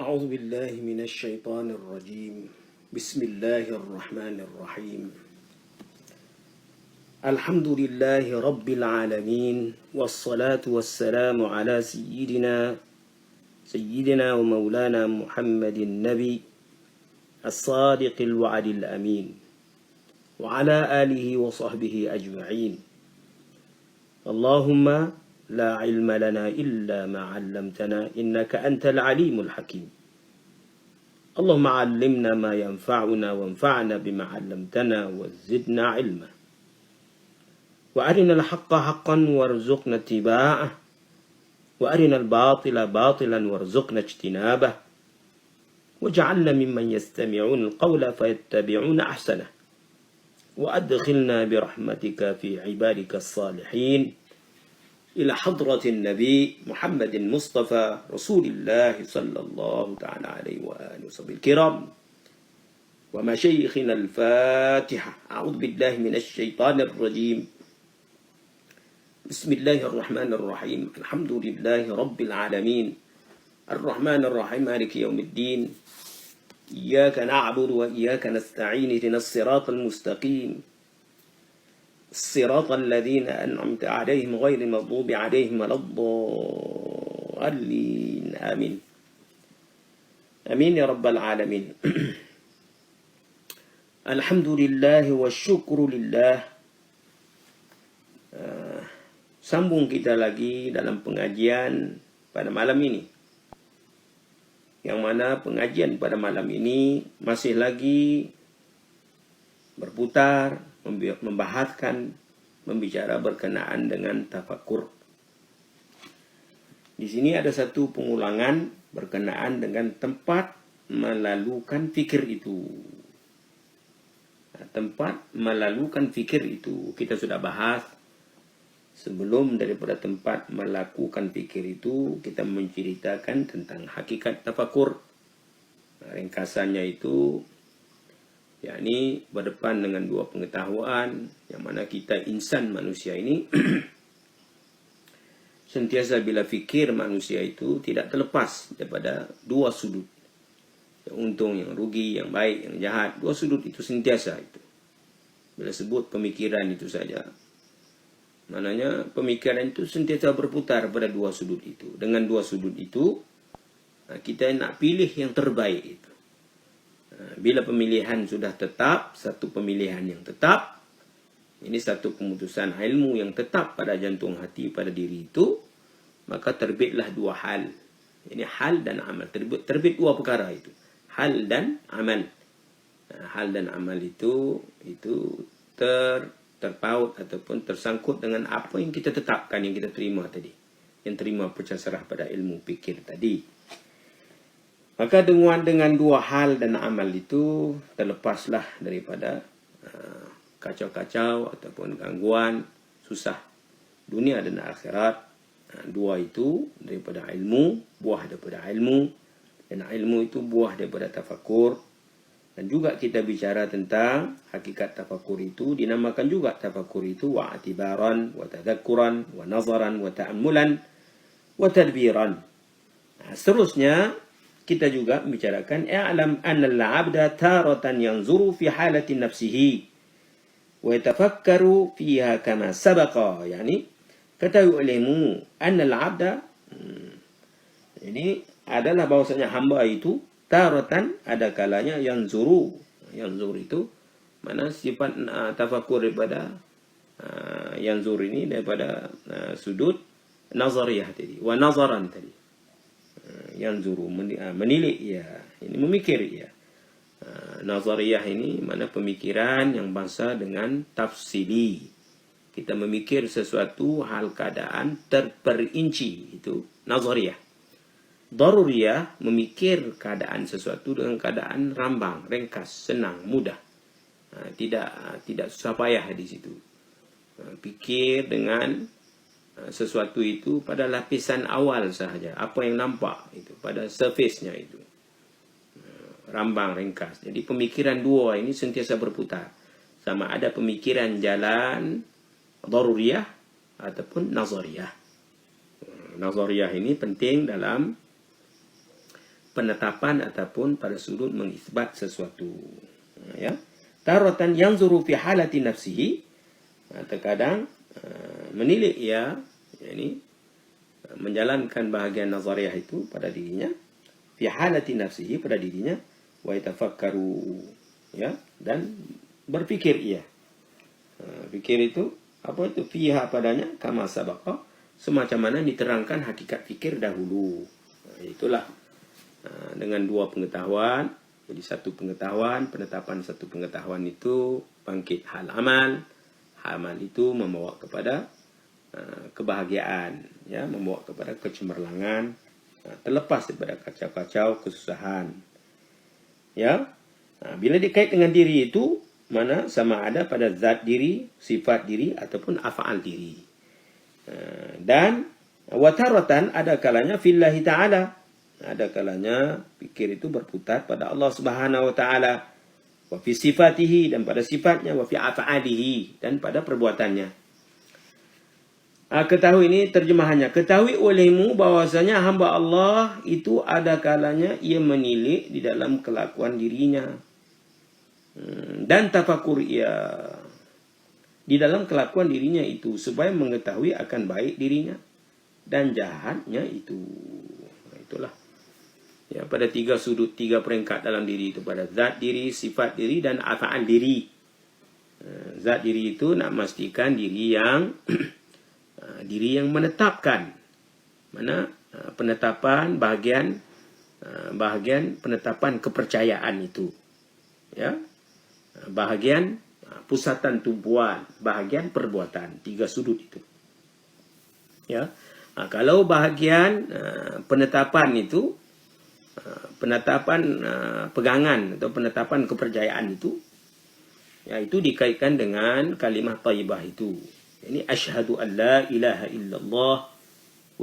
أعوذ بالله من الشيطان الرجيم. بسم الله الرحمن الرحيم. الحمد لله رب العالمين، والصلاة والسلام على سيدنا ومولانا محمد النبي الصادق الوعد الأمين، وعلى آله وصحبه أجمعين. اللهم لا علم لنا إلا ما علمتنا إنك أنت العليم الحكيم. اللهم علمنا ما ينفعنا وانفعنا بما علمتنا وزدنا علما، وأرنا الحق حقا وارزقنا اتباعه، وأرنا الباطل باطلا وارزقنا اجتنابه، واجعلنا ممن يستمعون القول فيتبعون أحسنه، وأدخلنا برحمتك في عبادك الصالحين إلى حضرة النبي محمد المصطفى رسول الله صلى الله تعالى عليه وآله وصحبه الكرام، ومشايخنا الفاتحة. أعوذ بالله من الشيطان الرجيم. بسم الله الرحمن الرحيم. الحمد لله رب العالمين، الرحمن الرحيم، مالك يوم الدين. إياك نعبد وإياك نستعين، اهدنا الصراط المستقيم، الصراط الذين أنعمت عليهم غير المغضوب عليهم ولا الضالين. آمين آمين يا رب العالمين. الحمد لله والsyukur lillah. Sambung kita lagi dalam pengajian pada malam ini, yang mana pengajian pada malam ini masih lagi berputar, membicara berkenaan dengan tafakur. Di sini ada satu pengulangan berkenaan dengan tempat melalukan fikir itu. Tempat melalukan fikir itu kita sudah bahas. Sebelum daripada tempat melakukan fikir itu, kita menceritakan tentang hakikat tafakur. Ringkasannya itu, yakni berdepan dengan dua pengetahuan, yang mana kita insan manusia ini sentiasa bila fikir manusia itu tidak terlepas daripada dua sudut, yang untung, yang rugi, yang baik, yang jahat. Dua sudut itu sentiasa itu. Bila sebut pemikiran itu saja, maknanya pemikiran itu sentiasa berputar pada dua sudut itu. Dengan dua sudut itu, kita nak pilih yang terbaik itu. Bila pemilihan sudah tetap, satu pemilihan yang tetap, ini satu keputusan ilmu yang tetap pada jantung hati, pada diri itu, maka terbitlah dua hal. Ini hal dan amal. Terbit dua perkara itu. Hal dan amal. Hal dan amal itu terpaut ataupun tersangkut dengan apa yang kita tetapkan, yang kita terima tadi. Yang terima percasarah pada ilmu fikir tadi. Maka dengan dua hal dan amal itu terlepaslah daripada kacau-kacau ataupun gangguan, susah dunia dan akhirat. Dua itu daripada ilmu, buah daripada ilmu, dan ilmu itu buah daripada tafakur. Dan juga kita bicara tentang hakikat tafakur itu, dinamakan juga tafakur itu wa'atibaran, wa tadhakkuran, wa nazaran, wa ta'ammulan, wa tadbiran. Seterusnya kita juga membicarakan i'lam anna al-'abda taratan yanzuru fi halati nafsihi wa yatafakkaru fiha kama sabaqa. Yani ketahui olehmu anna al-'abda, ini adalah bahwasanya hamba itu taratan, ada kalanya yanzuru. Yanzur itu mana sifat tafakur daripada yanzur ini daripada sudut nazariyah tadi, wa nazaran tadi. Yanzuru menilik ya, ini memikir ya. Nazariyah ini mana pemikiran yang bangsa dengan tafsili. Kita memikir sesuatu hal keadaan terperinci, itu nazariyah. Daruriyah memikir keadaan sesuatu dengan keadaan rambang, ringkas, senang, mudah. Tidak susah payah di situ. Pikir dengan sesuatu itu pada lapisan awal sahaja, apa yang nampak itu, pada surface-nya itu. Rambang, ringkas. Jadi pemikiran dua ini sentiasa berputar. Sama ada pemikiran jalan daruriyah ataupun nazariyah. Nazariyah ini penting dalam penetapan ataupun pada sudut mengisbat sesuatu. Ya. Taratan yanzuru fi halati nafsihi, terkadang menilik ia, yakni menjalankan bahagian nazariyah itu pada dirinya, fi halati nafsihi, pada dirinya, wa yatafakkaru, ya, dan berfikir ia. Fikir itu apa itu? Fiha, padanya, kama sabaqa, semacam mana diterangkan hakikat fikir dahulu. Itulah dengan dua pengetahuan, jadi satu pengetahuan, penetapan satu pengetahuan itu bangkit hal amal. Amal itu membawa kepada kebahagiaan, ya, membawa kepada kecemerlangan, terlepas daripada kacau-kacau, kesusahan. Ya, bila dikait dengan diri itu, mana sama ada pada zat diri, sifat diri ataupun af'al diri. Dan wataratan, ada kalanya fillahi ta'ala, ada kalanya fikir itu berputar pada Allah Subhanahu wa taala, wa fi sifatihi, dan pada sifatnya, wa fi af'alihi, dan pada perbuatannya. Ketahui ini terjemahannya, ketahui olehmu bahwasanya hamba Allah itu ada kalanya ia menilik di dalam kelakuan dirinya, dan tafakur ia di dalam kelakuan dirinya itu, supaya mengetahui akan baik dirinya dan jahatnya itu. Itulah, ya, pada tiga sudut, tiga peringkat dalam diri itu, pada zat diri, sifat diri, dan af'al diri. Zat diri itu nak memastikan diri yang diri yang menetapkan, mana penetapan bahagian penetapan kepercayaan itu, ya, bahagian pusatan tumpuan, bahagian perbuatan, tiga sudut itu, ya. Kalau bahagian penetapan itu, penetapan pegangan atau penetapan kepercayaan itu, ya, itu dikaitkan dengan kalimah thayyibah itu. Ini asyhadu an la ilaha illallah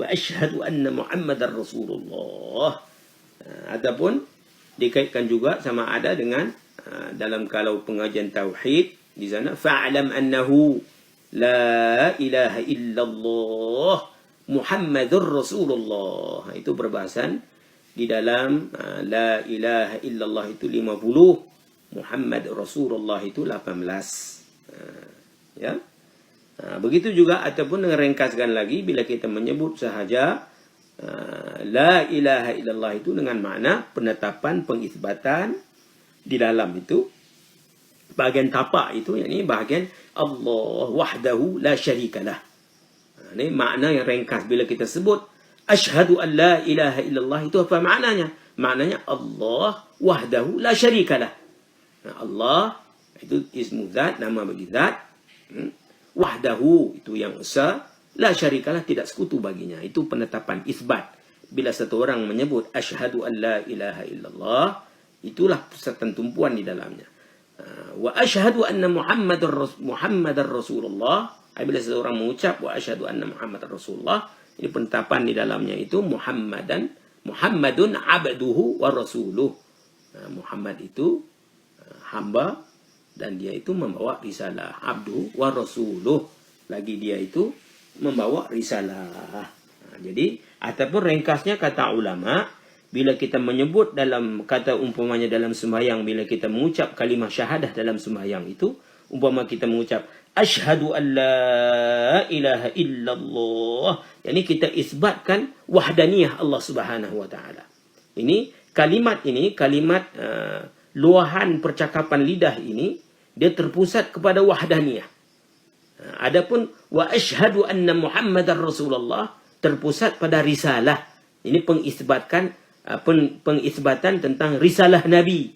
wa asyhadu anna Muhammadar Rasulullah. Ataupun dikaitkan juga sama ada dengan dalam kalau pengajian tauhid di sana, fa'lam annahu la ilaha illallah Muhammadur Rasulullah. Itu perbahasan di dalam la ilaha illallah itu 50, Muhammad Rasulullah itu 18. Ya. Begitu juga ataupun dengan ringkaskan lagi, bila kita menyebut sahaja la ilaha illallah itu dengan makna penetapan, pengisbatan di dalam itu, bahagian tapak itu, yakni bahagian Allah wahdahu la syarikalah. Ini makna yang ringkas. Bila kita sebut asyhadu an la ilaha illallah, itu apa maknanya? Maknanya Allah wahdahu la syarikalah. Allah itu ismu zat, nama bagi zat. Wahdahu itu yang esa, la syarikalah, tidak sekutu baginya. Itu penetapan isbat. Bila satu orang menyebut asyhadu an la ilaha illallah, itulah pusatan tumpuan di dalamnya. Wa asyhadu anna Muhammadar Rasulullah, bila seseorang mengucap wa asyhadu anna Muhammadar Rasulullah, ini penetapan di dalamnya itu Muhammadun abduhu wa rasuluh. Muhammad itu hamba, dan dia itu membawa risalah, abdu wa rasuluh, lagi dia itu membawa risalah. Jadi ataupun ringkasnya kata ulama, bila kita menyebut dalam kata umpamanya dalam sembahyang, bila kita mengucap kalimah syahadah dalam sembahyang itu, umpama kita mengucap asyhadu an la ilaha illallah, yakni kita isbatkan wahdaniyah Allah Subhanahu wa taala. Ini kalimat luahan percakapan lidah ini, dia terpusat kepada wahdaniyah. Adapun wa asyhadu anna Muhammadar Rasulullah terpusat pada risalah. Ini pengisbatan tentang risalah Nabi.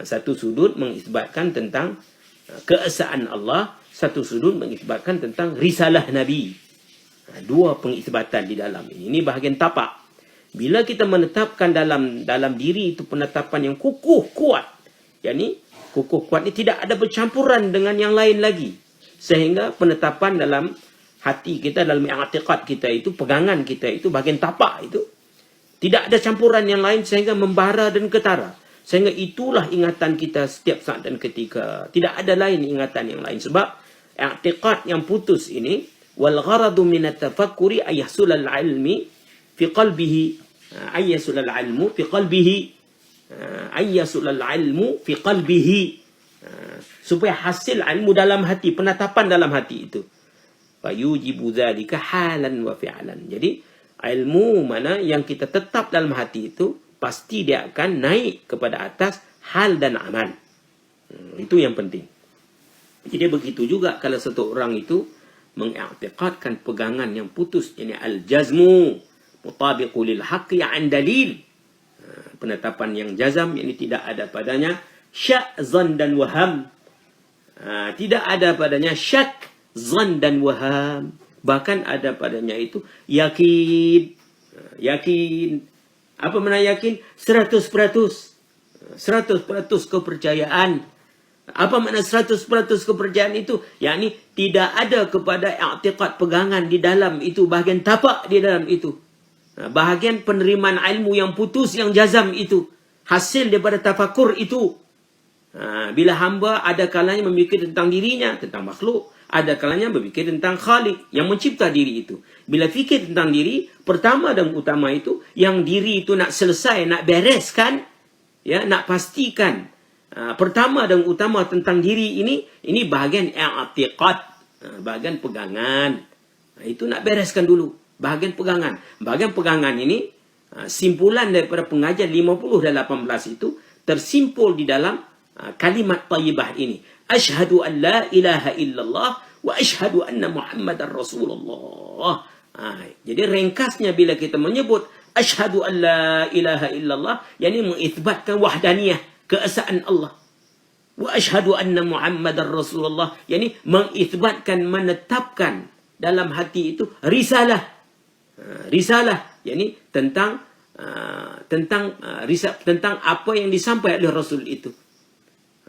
Satu sudut mengisbatkan tentang keesaan Allah, satu sudut mengisbatkan tentang risalah Nabi. Dua pengisbatan di dalam ini. Ini bahagian tapak. Bila kita menetapkan dalam diri itu penetapan yang kukuh kuat, yakni kukuh kuat ini tidak ada bercampuran dengan yang lain lagi, sehingga penetapan dalam hati kita, dalam i'tiqad kita itu, pegangan kita itu, bahagian tapak itu tidak ada campuran yang lain, sehingga membara dan ketara, sehingga itulah ingatan kita setiap saat dan ketika, tidak ada lain ingatan yang lain. Sebab i'tiqad yang putus ini, wal gharadu min at-tafakkuri ayahsulal ilmi fi qalbihi Ayyasul ilmu fi qalbihi. Ayyasul ilmu fi qalbihi. Supaya hasil ilmu dalam hati, penetapan dalam hati itu. Fayujibu dzalika halan wa fi'lan. Jadi ilmu mana yang kita tetap dalam hati itu pasti dia akan naik kepada atas hal dan amal. Itu yang penting. Jadi begitu juga kalau satu orang itu mengiktikadkan pegangan yang putus, ini al-jazmu mutabiqu lil haqqi an dalil. Penetapan yang jazam, ini tidak ada padanya syak, zan dan waham. Tidak ada padanya syak, zan dan waham. Bahkan ada padanya itu yakin. Yakin. Apa makna yakin? 100%. 100% kepercayaan. Apa makna 100% kepercayaan itu? Yakni tidak ada kepada i'tiqad pegangan di dalam itu, bahagian tapak di dalam itu. Bahagian penerimaan ilmu yang putus, yang jazam itu. Hasil daripada tafakur itu. Bila hamba ada kalanya memikir tentang dirinya, tentang makhluk. Ada kalanya berfikir tentang Khalik yang mencipta diri itu. Bila fikir tentang diri, pertama dan utama itu, yang diri itu nak selesai, nak bereskan, ya, nak pastikan. Pertama dan utama tentang diri ini bahagian i'tiqad, bahagian pegangan. Itu nak bereskan dulu, bahagian pegangan. Bahagian pegangan ini, simpulan daripada pengajian 50 dan 18 itu, tersimpul di dalam kalimat tayyibah ini. Ashhadu an la ilaha illallah wa ashhadu anna Muhammadar Rasulullah. Jadi ringkasnya bila kita menyebut ashhadu an la ilaha illallah, yakni mengithbatkan wahdaniyah, keesaan Allah. Wa ashhadu anna Muhammadar Rasulullah, yakni mengithbatkan, menetapkan dalam hati itu risalah. Risalah, yakni tentang apa yang disampaikan oleh Rasul itu.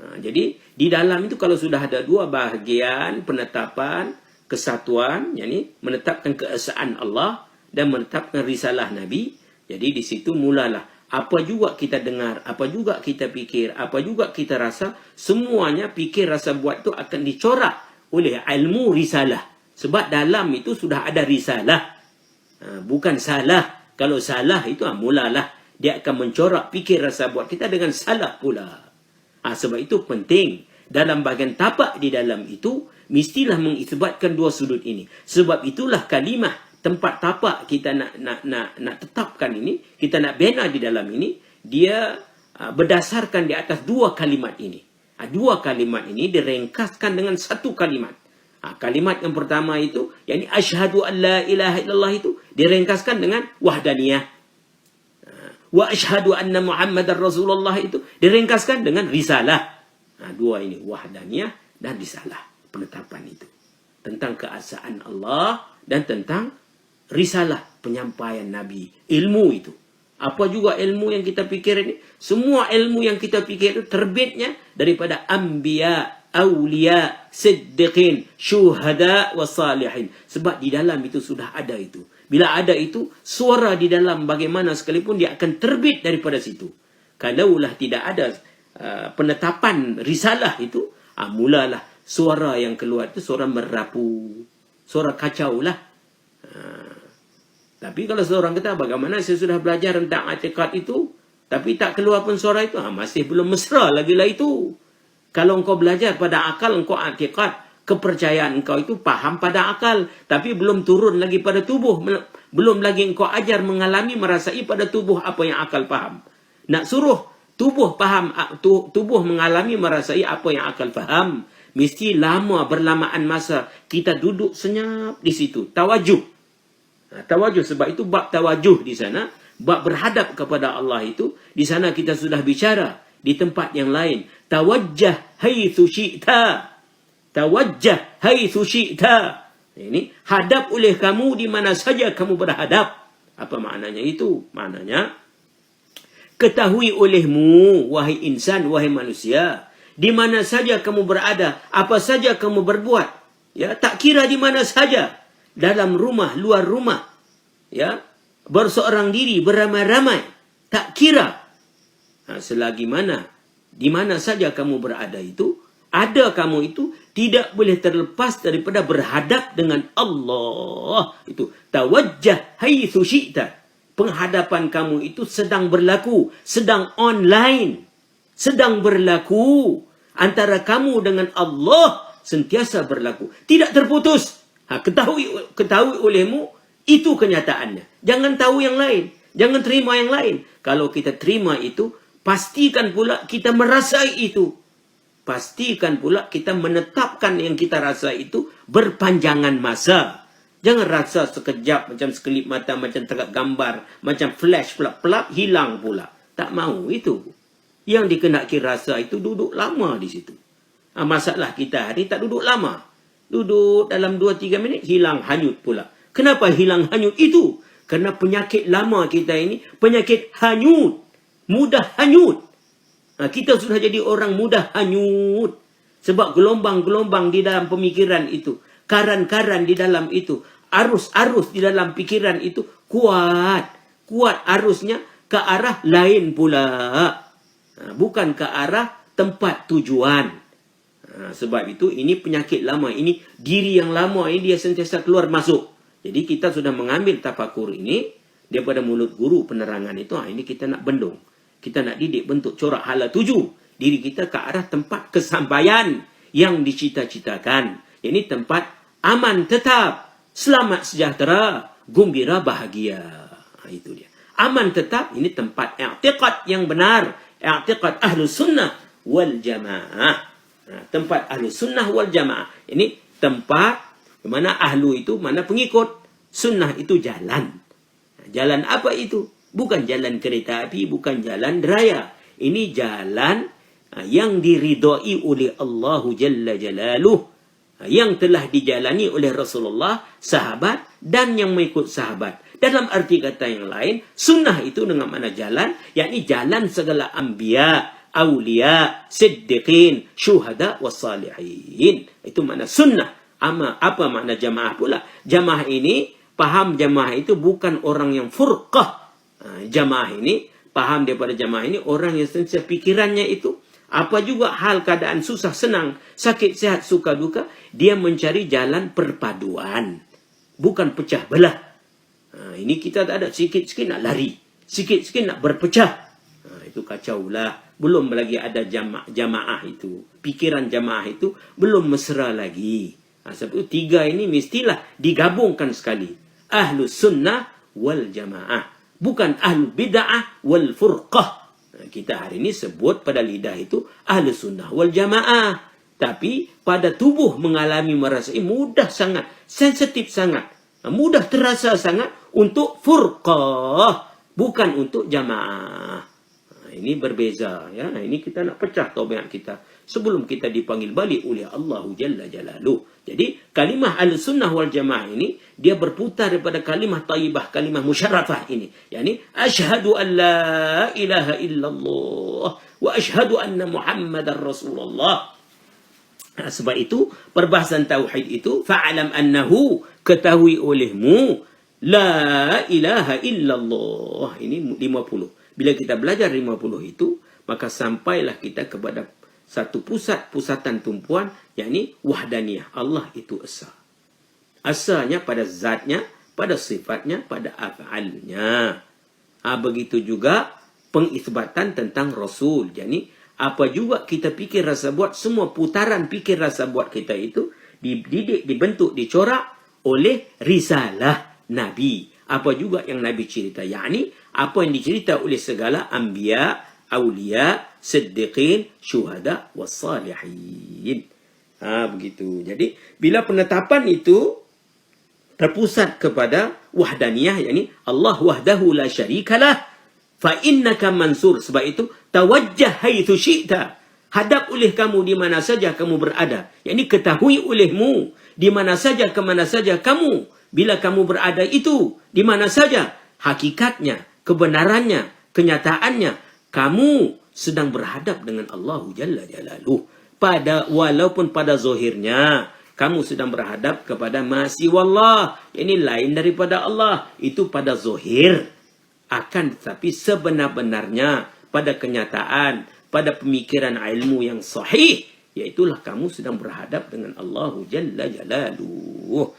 Jadi di dalam itu kalau sudah ada dua bahagian penetapan kesatuan, yakni menetapkan keesaan Allah dan menetapkan risalah Nabi, jadi di situ mulalah apa juga kita dengar, apa juga kita fikir, apa juga kita rasa, semuanya fikir, rasa, buat itu akan dicorak oleh ilmu risalah. Sebab dalam itu sudah ada risalah. Bukan salah. Kalau salah itu mulalah dia akan mencorak fikir, rasa, buat kita dengan salah pula. Sebab itu penting dalam bahagian tapak di dalam itu mestilah mengisbatkan dua sudut ini. Sebab itulah kalimah tempat tapak kita nak tetapkan ini, kita nak bina di dalam ini, dia berdasarkan di atas dua kalimat ini. Dua kalimat ini direngkaskan dengan satu kalimat. Kalimat yang pertama itu, yakni asyhadu an la ilaha illallah, itu direngkaskan dengan wahdaniyah. Wa asyhadu anna Muhammadar Rasulullah itu direngkaskan dengan risalah. Dua ini, wahdaniyah dan risalah, penetapan itu tentang keesaan Allah dan tentang risalah, penyampaian Nabi, ilmu itu. Apa juga ilmu yang kita fikir ini? Semua ilmu yang kita fikir itu terbitnya daripada anbiya, awliya, siddiqin, syuhada wa salihin. Sebab di dalam itu sudah ada itu. Bila ada itu, suara di dalam bagaimana sekalipun dia akan terbit daripada situ. Kalaulah tidak ada penetapan risalah itu, mulalah suara yang keluar itu suara merapu, suara kacau lah. Tapi kalau seorang kata, bagaimana saya sudah belajar tentang i'tiqad itu, tapi tak keluar pun suara itu, masih belum mesra lagi lah itu. Kalau engkau belajar pada akal, engkau i'tiqad, kepercayaan engkau itu faham pada akal, tapi belum turun lagi pada tubuh. Belum lagi engkau ajar mengalami, merasai pada tubuh apa yang akal faham. Nak suruh tubuh faham, tubuh mengalami, merasai apa yang akal faham, mesti lama, berlamaan masa kita duduk senyap di situ. Tawajuh. Tawajuh, sebab itu bab tawajuh di sana, bab berhadap kepada Allah itu, di sana kita sudah bicara. Di tempat yang lain, tawajjah haitsu syi'ta. Tawajjah haitsu syi'ta. Ini hadap oleh kamu di mana saja kamu berhadap. Apa maknanya itu? Maknanya ketahui olehmu, wahai insan, wahai manusia, di mana saja kamu berada, apa saja kamu berbuat, ya, tak kira di mana saja, dalam rumah, luar rumah, ya, berseorang diri, beramai-ramai, tak kira. Selagi mana, di mana saja kamu berada itu, ada kamu itu tidak boleh terlepas daripada berhadap dengan Allah. Itu tawajjah haitsu syi'ta. Penghadapan kamu itu sedang berlaku, sedang online, sedang berlaku. Antara kamu dengan Allah sentiasa berlaku, tidak terputus. Ketahui olehmu, itu kenyataannya. Jangan tahu yang lain, jangan terima yang lain. Kalau kita terima itu, pastikan pula kita merasai itu. Pastikan pula kita menetapkan yang kita rasa itu berpanjangan masa. Jangan rasa sekejap, macam sekelip mata, macam tegak gambar, macam flash, pelap-pelap, hilang pula. Tak mau itu. Yang dikenaki rasa itu duduk lama di situ. Masalah kita hari tak duduk lama. Duduk dalam 2-3 minit, hilang hanyut pula. Kenapa hilang hanyut itu? Kerana penyakit lama kita ini, penyakit hanyut. Mudah hanyut. Kita sudah jadi orang mudah hanyut. Sebab gelombang-gelombang di dalam pemikiran itu, karan-karan di dalam itu, arus-arus di dalam pikiran itu kuat. Kuat arusnya ke arah lain pula. Bukan ke arah tempat tujuan. Sebab itu ini penyakit lama. Ini diri yang lama ini dia sentiasa keluar masuk. Jadi kita sudah mengambil tafakur ini daripada mulut guru penerangan itu. Ini kita nak bendung. Kita nak didik bentuk corak hala tuju diri kita ke arah tempat kesampaian yang dicita-citakan. Ini tempat aman tetap, selamat sejahtera, gembira bahagia. Itu dia. Aman tetap, ini tempat i'tiqad yang benar. I'tiqad ahlus sunnah wal jamaah. Tempat ahlus sunnah wal jamaah. Ini tempat di mana ahlu itu, mana pengikut. Sunnah itu jalan. Jalan apa itu? Bukan jalan kereta api, bukan jalan raya. Ini jalan yang diridai oleh Allah Jalla Jalaluh. Yang telah dijalani oleh Rasulullah, sahabat, dan yang mengikut sahabat. Dalam arti kata yang lain, sunnah itu dengan mana jalan, yakni jalan segala anbiya, awliya, siddiqin, syuhada, wassalihin. Itu makna sunnah. Apa makna jamaah pula? Jamaah ini, paham jamaah itu bukan orang yang furqah. Jamaah ini, paham daripada jamaah ini, orang yang sentiasa pikirannya itu, apa juga hal keadaan susah, senang, sakit, sehat, suka, duka, dia mencari jalan perpaduan. Bukan pecah belah. Ini kita tak ada, sikit-sikit nak lari, sikit-sikit nak berpecah. Itu kacau lah. Belum lagi ada jamaah itu. Pikiran jamaah itu belum mesra lagi. Sebab itu tiga ini mestilah digabungkan sekali. Ahlus sunnah wal jamaah. Bukan ahlul bid'ah wal furqah. Kita hari ini sebut pada lidah itu ahlus sunnah wal jamaah. Tapi pada tubuh mengalami merasai mudah sangat. Sensitif sangat. Mudah terasa sangat untuk furqah. Bukan untuk jamaah. Ini berbeza. Ya. Ini kita nak pecah tabiat kita. Sebelum kita dipanggil balik oleh Allah Jalla Jalaluh. Jadi kalimah al-sunnah wal jamaah ini dia berputar daripada kalimah tayyibah, kalimah musyarrafah ini. Yani asyhadu an la ilaha illallah wa asyhadu anna Muhammadar Rasulullah. Sebab itu perbahasan tauhid itu fa'alam annahu, ketahui olehmu la ilaha illallah. Ini 50. Bila kita belajar 50 itu, maka sampailah kita kepada satu pusatan tumpuan, yakni wahdaniyah. Allah itu esa. Asanya pada zatnya, pada sifatnya, pada af'alnya. Begitu juga pengisbatan tentang Rasul. Jadi, apa juga kita fikir rasa buat, semua putaran fikir rasa buat kita itu dididik, dibentuk, dicorak oleh risalah Nabi. Apa juga yang Nabi cerita. Yakni, apa yang dicerita oleh segala anbiya, awliya, siddiqin, syuhada, wassalihin. Begitu. Jadi, bila penetapan itu terpusat kepada wahdaniyah, yakni Allah wahdahu la syarikalah, fa innaka mansur. Sebab itu, tawajjah haitsu syi'ta. Hadap oleh kamu di mana saja kamu berada. Yakni ketahui olehmu di mana saja, ke mana saja kamu. Bila kamu berada itu, di mana saja. Hakikatnya, kebenarannya, kenyataannya, kamu sedang berhadap dengan Allah Jalla Jalaluh. Walaupun pada zahirnya kamu sedang berhadap kepada masiwallah. Ini lain daripada Allah. Itu pada zahir. Akan tetapi sebenar-benarnya pada kenyataan, pada pemikiran ilmu yang sahih, yaitulah kamu sedang berhadap dengan Allah Jalla Jalaluh.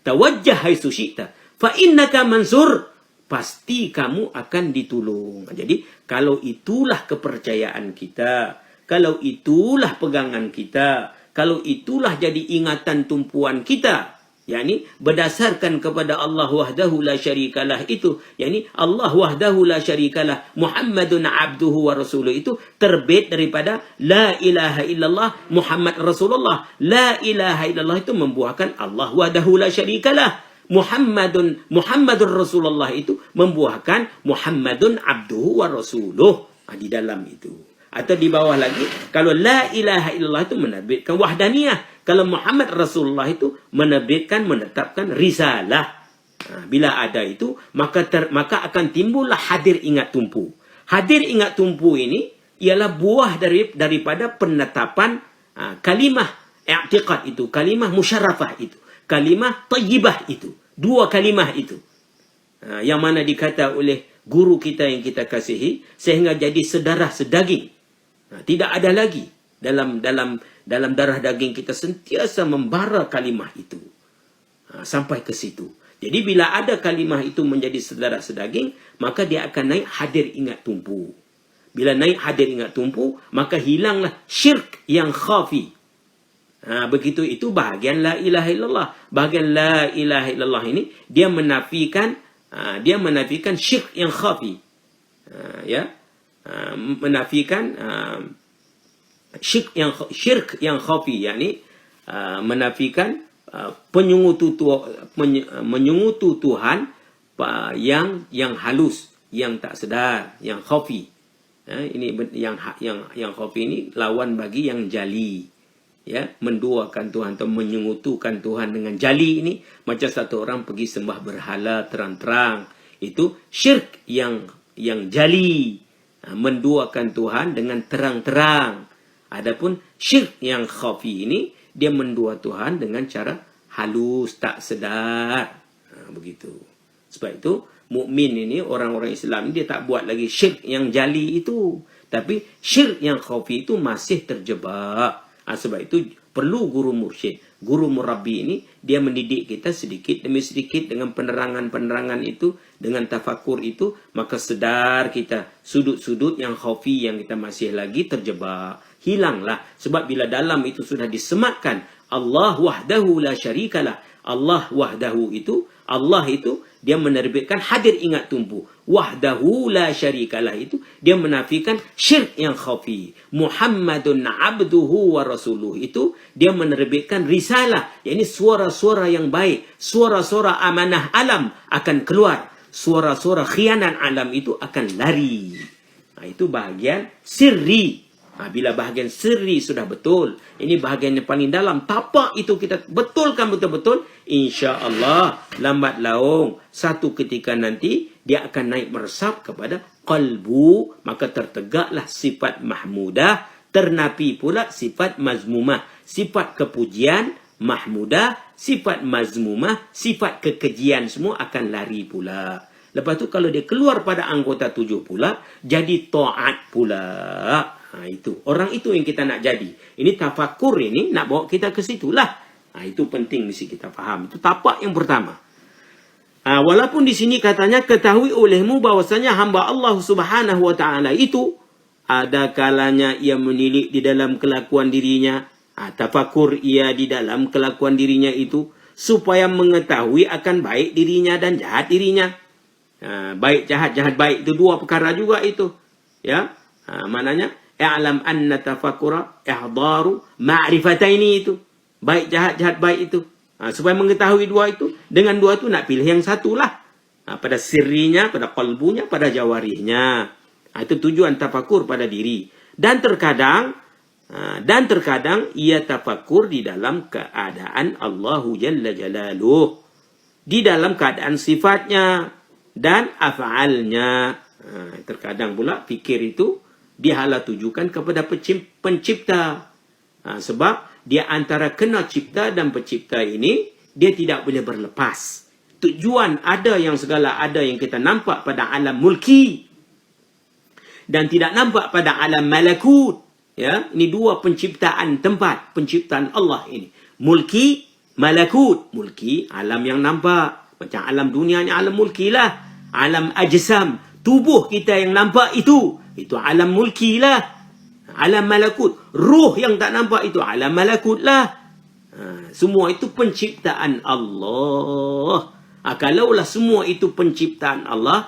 Tawajjah haitsu syi'ta fa innaka mansur. pasti kamu akan ditolong. Jadi kalau itulah kepercayaan kita, kalau itulah pegangan kita, kalau itulah jadi ingatan tumpuan kita, yakni berdasarkan kepada Allah wahdahu la syarikalah itu, yakni Allah wahdahu la syarikalah, Muhammadun abduhu wa rasuluh, itu terbit daripada la ilaha illallah Muhammad Rasulullah. La ilaha illallah itu membuahkan Allah wahdahu la syarikalah. Muhammadur Rasulullah itu membuahkan Muhammadun abduhu wa rasuluh. Di dalam itu. Atau di bawah lagi, kalau la ilaha illallah itu menerbitkan wahdaniyah. Kalau Muhammad Rasulullah itu menetapkan risalah. Bila ada itu, maka akan timbullah hadir ingat tumpu. Hadir ingat tumpu ini ialah buah daripada penetapan kalimah i'tiqad itu, kalimah musyarrafah itu, kalimah tayyibah itu. Dua kalimah itu. Yang mana dikata oleh guru kita yang kita kasihi, sehingga jadi sedarah sedaging. Tidak ada lagi dalam darah daging kita sentiasa membara kalimah itu. Sampai ke situ. Jadi bila ada kalimah itu menjadi sedarah sedaging, maka dia akan naik hadir ingat tumpu. Bila naik hadir ingat tumpu, maka hilanglah syirk yang khafi. Begitu itu bahagian la ilaha illallah. Bahagian la ilaha illallah ini dia menafikan syirk yang khafi. Menafikan syirk yang khafi, yakni menafikan menyungutu Tuhan yang halus, yang tak sedar, yang khafi. Ini yang khafi ini lawan bagi yang jali. Menduakan Tuhan atau menyungutukan Tuhan dengan jali ini macam satu orang pergi sembah berhala terang-terang. Itu syirk yang jali, menduakan Tuhan dengan terang-terang. Adapun syirk yang khafi ini dia mendua Tuhan dengan cara halus, tak sedar. Begitu. Sebab itu mukmin ini, orang-orang Islam ini, dia tak buat lagi syirk yang jali itu, tapi syirk yang khafi itu masih terjebak. Sebab itu perlu guru mursyid, guru murabbi ini, dia mendidik kita sedikit demi sedikit dengan penerangan-penerangan itu, dengan tafakur itu, maka sedar kita sudut-sudut yang khafi yang kita masih lagi terjebak. Hilanglah. Sebab bila dalam itu sudah disematkan Allah wahdahu la syarikalah, Allah wahdahu itu, Allah itu dia menerbitkan hadir ingat tumpu. Wahdahu la syarikalah itu dia menafikan syirk yang khafi. Muhammadun abduhu wa rasuluh itu dia menerbitkan risalah, yakni suara-suara yang baik, suara-suara amanah alam akan keluar, suara-suara khianat alam itu akan lari. Itu bahagian sirri. Bila bahagian sirri sudah betul, ini bahagian yang paling dalam, tapak itu kita betulkan betul-betul, insya-Allah lambat laun satu ketika nanti dia akan naik meresap kepada qalbu, maka tertegaklah sifat mahmudah, ternapi pula sifat mazmumah. Sifat kepujian mahmudah, sifat mazmumah, sifat kekejian semua akan lari pula. Lepas tu kalau dia keluar pada anggota 7 pula, jadi taat pula. Itu orang itu yang kita nak jadi. Ini tafakur ini nak bawa kita ke situlah. Itu penting mesti kita faham. Itu tapak yang pertama. Walaupun di sini katanya ketahui olehmu bahwasanya hamba Allah Subhanahu wa taala itu ada kalanya ia menilik di dalam kelakuan dirinya. Tafakur ia di dalam kelakuan dirinya itu supaya mengetahui akan baik dirinya dan jahat dirinya. Baik jahat, jahat baik itu dua perkara juga itu. Maknanya i'lam anna tafakkura ihdaru ma'rifataini itu. Baik jahat, jahat baik itu. Supaya mengetahui dua itu, dengan dua itu nak pilih yang satulah. Pada sirrinya, pada qalbunya, pada jawarihnya. Itu tujuan tafakur pada diri. Dan terkadang ia tafakur di dalam keadaan Allahu Jalla Jalaluh. Di dalam keadaan sifatnya dan af'alnya. Terkadang pula fikir itu dihala tujukan kepada pencipta. Sebab dia antara kena cipta dan pencipta ini, dia tidak boleh berlepas. Tujuan ada yang segala ada yang kita nampak pada alam mulki dan tidak nampak pada alam malakut. Ini dua penciptaan tempat, penciptaan Allah ini. Mulki, malakut. Mulki, alam yang nampak. Macam alam dunia ni alam mulki lah. Alam ajsam, tubuh kita yang nampak itu alam mulki lah. Alam malakut, ruh yang tak nampak itu alam malakut lah. Semua itu penciptaan Allah. Kalaulah semua itu penciptaan Allah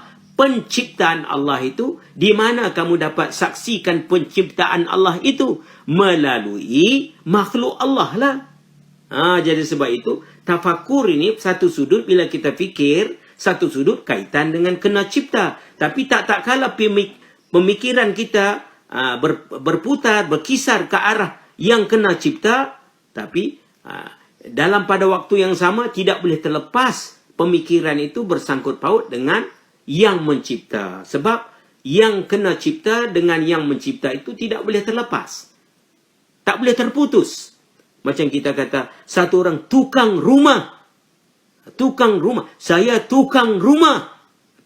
itu, di mana kamu dapat saksikan penciptaan Allah itu? Melalui makhluk Allah lah. Jadi sebab itu, tafakur ini satu sudut bila kita fikir, satu sudut kaitan dengan kena cipta. Tapi tak kala pemikiran kita berputar, berkisar ke arah yang kena cipta, tapi dalam pada waktu yang sama tidak boleh terlepas pemikiran itu bersangkut paut dengan yang mencipta. Sebab yang kena cipta dengan yang mencipta itu tidak boleh terlepas. Tak boleh terputus. Macam kita kata, satu orang tukang rumah. Tukang rumah. Saya tukang rumah.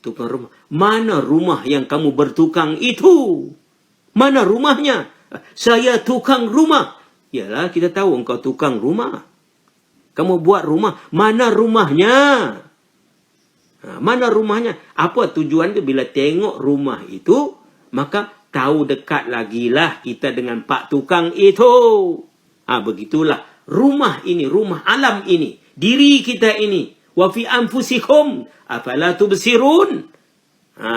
Tukang rumah. Mana rumah yang kamu bertukang itu? Mana rumahnya? Saya tukang rumah. Yalah, kita tahu engkau tukang rumah. Kamu buat rumah. Mana rumahnya? Mana rumahnya? Apa tujuan dia? Bila tengok rumah itu, maka tahu dekat lagi lah kita dengan pak tukang itu. Begitulah. Rumah ini, rumah alam ini. Diri kita ini. Wa fi anfusikum afala tubsirun.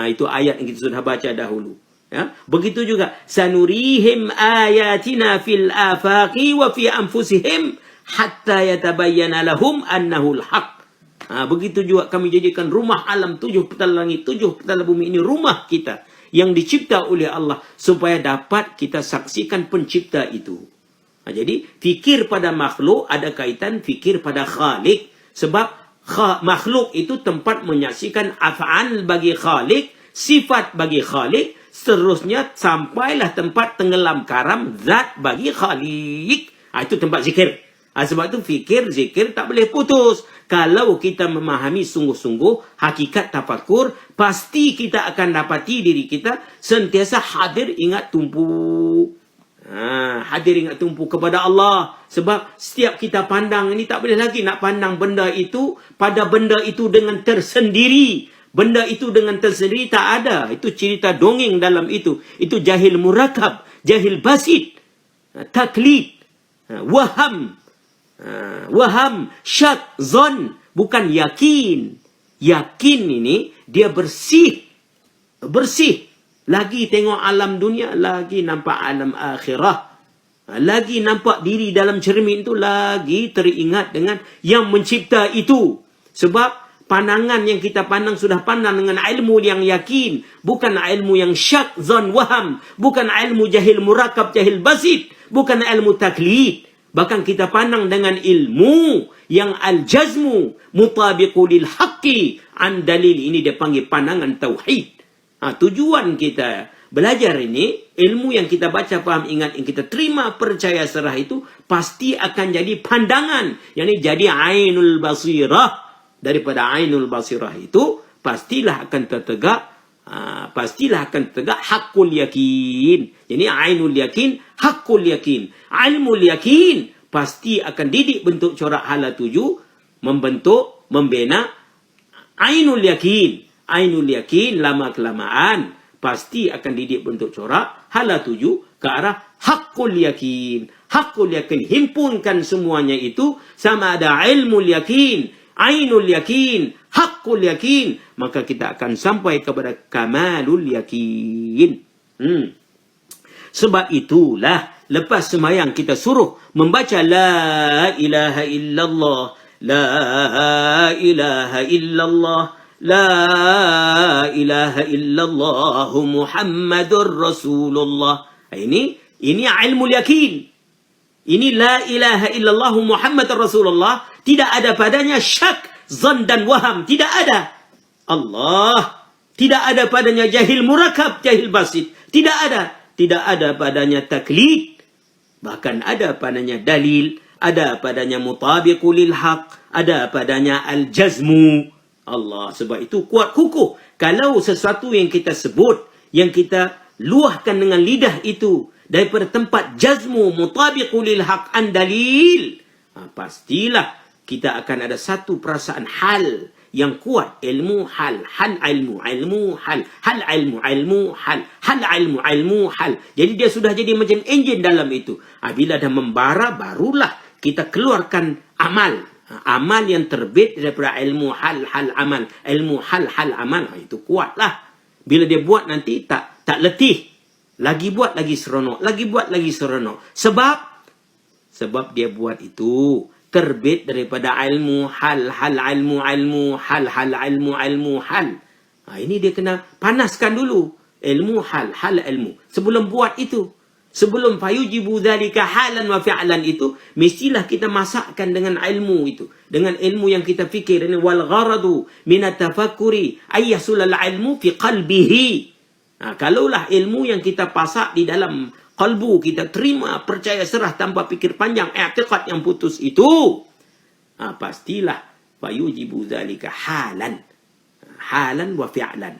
Itu ayat yang kita sudah baca dahulu. Ya, begitu juga sanurihim ayatina fil afaqi wa fi anfusihim hatta yatabayyana lahum annahu al-haq. Begitu juga kami jadikan rumah alam 7 petala langit, 7 petala bumi ini rumah kita yang dicipta oleh Allah supaya dapat kita saksikan pencipta itu. Jadi fikir pada makhluk ada kaitan fikir pada Khalik, sebab makhluk itu tempat menyaksikan af'al bagi Khalik, sifat bagi Khalik, seterusnya sampailah tempat tenggelam karam zat bagi Khalik. Itu tempat zikir. Sebab itu fikir, zikir tak boleh putus. Kalau kita memahami sungguh-sungguh hakikat tafakur, pasti kita akan dapati diri kita sentiasa hadir ingat tumpu. Hadir ingat tumpu kepada Allah. Sebab setiap kita pandang ini tak boleh lagi nak pandang benda itu pada benda itu dengan tersendiri. Benda itu dengan tersendiri tak ada. Itu cerita dongeng dalam itu. Itu jahil murakab, jahil basit, taklid, waham. Waham, syak, zon, bukan yakin. Yakin ini dia bersih. Bersih. Lagi tengok alam dunia, lagi nampak alam akhirah. Lagi nampak diri dalam cermin itu, lagi teringat dengan yang mencipta itu. Sebab pandangan yang kita pandang sudah pandang dengan ilmu yang yakin. Bukan ilmu yang syak, zon, waham. Bukan ilmu jahil murakab, jahil basit. Bukan ilmu taklid. Bahkan kita pandang dengan ilmu yang al-jazmu mutabiqu lil haqqi an dalil. Ini dia panggil pandangan tauhid. Tujuan kita belajar ini, ilmu yang kita baca, faham, ingat, yang kita terima, percaya, serah itu pasti akan jadi pandangan. Yang ini jadi ainul basirah. Daripada ainul basirah itu pastilah akan tertegak hakul yakin. Jadi ainul yakin, hakul yakin, ilmul yakin pasti akan didik bentuk corak hala 7, membentuk, membina ainul yakin. Ainul yakin lama kelamaan pasti akan didik bentuk corak hala 7 ke arah hakul yakin. Hakul yakin, himpunkan semuanya itu sama ada ilmul yakin, ainul yakin, hakul yakin, maka kita akan sampai kepada kamalul yakin. Sebab itulah lepas sembahyang kita suruh membaca la ilaha illallah, la ilaha illallah, la ilaha illallah Muhammadur Rasulullah. Ini ilmu yakin. Ini la ilaha illallah Muhammadur Rasulullah. Tidak ada padanya syak, zan dan waham. Tidak ada. Allah. Tidak ada padanya jahil murakab, jahil basit. Tidak ada. Tidak ada padanya taklid. Bahkan ada padanya dalil. Ada padanya mutabiqu lil haq. Ada padanya al-jazmu. Allah. Sebab itu kuat kukuh. Kalau sesuatu yang kita sebut, yang kita luahkan dengan lidah itu, daripada tempat jazmu, mutabiqu lil haq an dalil, pastilah kita akan ada satu perasaan hal yang kuat. Ilmu, hal. Hal, ilmu. Ilmu, hal. Hal, ilmu. Ilmu, hal. Hal, ilmu. Ilmu, hal. Jadi dia sudah jadi macam enjin dalam itu. Bila dah membara, barulah kita keluarkan amal. Amal yang terbit daripada ilmu, hal, hal, amal. Ilmu, hal, hal, amal. Itu kuatlah. Bila dia buat nanti tak letih. Lagi buat lagi seronok. Lagi buat lagi seronok. Sebab dia buat itu terbit daripada ilmu, hal, hal, ilmu, ilmu, hal, hal, ilmu, ilmu, hal. Ini dia kena panaskan dulu. Ilmu, hal, hal, ilmu. Sebelum buat itu. Sebelum fayujibu dzalika halan wa fi'lan itu, mestilah kita masakkan dengan ilmu itu. Dengan ilmu yang kita fikir. Wal gharadu minat tafakkuri ayyasulal ilmu fi qalbihi. Kalaulah ilmu yang kita pasak di dalam kalbu, kita terima, percaya, serah tanpa fikir panjang, i'tiqad yang putus itu, pastilah fayujibu dzalika halan. Halan wa fi'lan.